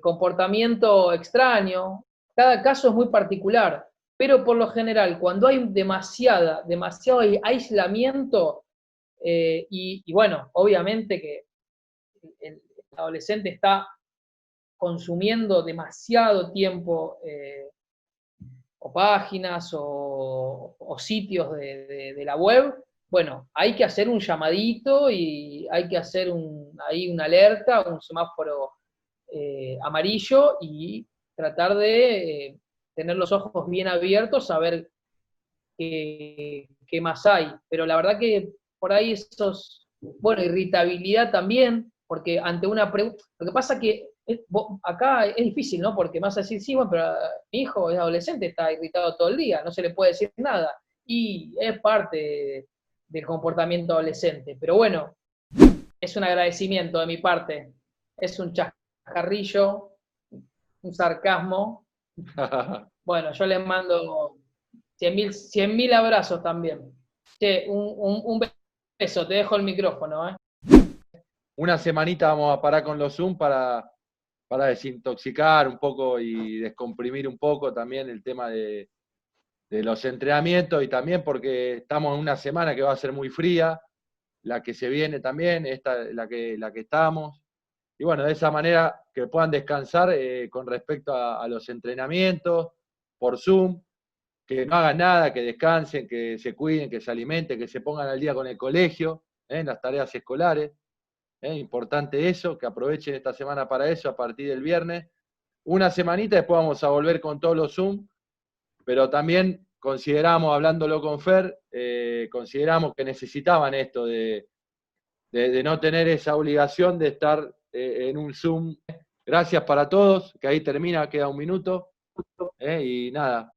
comportamiento extraño. Cada caso es muy particular, pero por lo general, cuando hay demasiado aislamiento, y bueno, obviamente que el adolescente está consumiendo demasiado tiempo o páginas o sitios de la web, bueno, hay que hacer un llamadito y hay que hacer ahí una alerta, un semáforo amarillo y tratar de tener los ojos bien abiertos a ver qué más hay. Pero la verdad que por ahí bueno, irritabilidad también, porque ante una pregunta, lo que pasa que acá es difícil, ¿no? Porque más decir, sí, bueno, pero mi hijo es adolescente, está irritado todo el día, no se le puede decir nada. Y es parte del comportamiento adolescente. Pero bueno, es un agradecimiento de mi parte, es un chascarrillo, un sarcasmo. Bueno, yo les mando 100.000 abrazos también. Che, un beso, te dejo el micrófono. Una semanita vamos a parar con los Zoom para desintoxicar un poco y descomprimir un poco también el tema de los entrenamientos, y también porque estamos en una semana que va a ser muy fría, la que se viene también, la que estamos. Y bueno, de esa manera que puedan descansar con respecto a los entrenamientos por Zoom, que no hagan nada, que descansen, que se cuiden, que se alimenten, que se pongan al día con el colegio, en las tareas escolares. Importante eso, que aprovechen esta semana para eso a partir del viernes. Una semanita, después vamos a volver con todos los Zoom, pero también consideramos, hablándolo con Fer, consideramos que necesitaban esto de no tener esa obligación de estar en un Zoom. Gracias para todos, que ahí termina, queda un minuto. Y nada,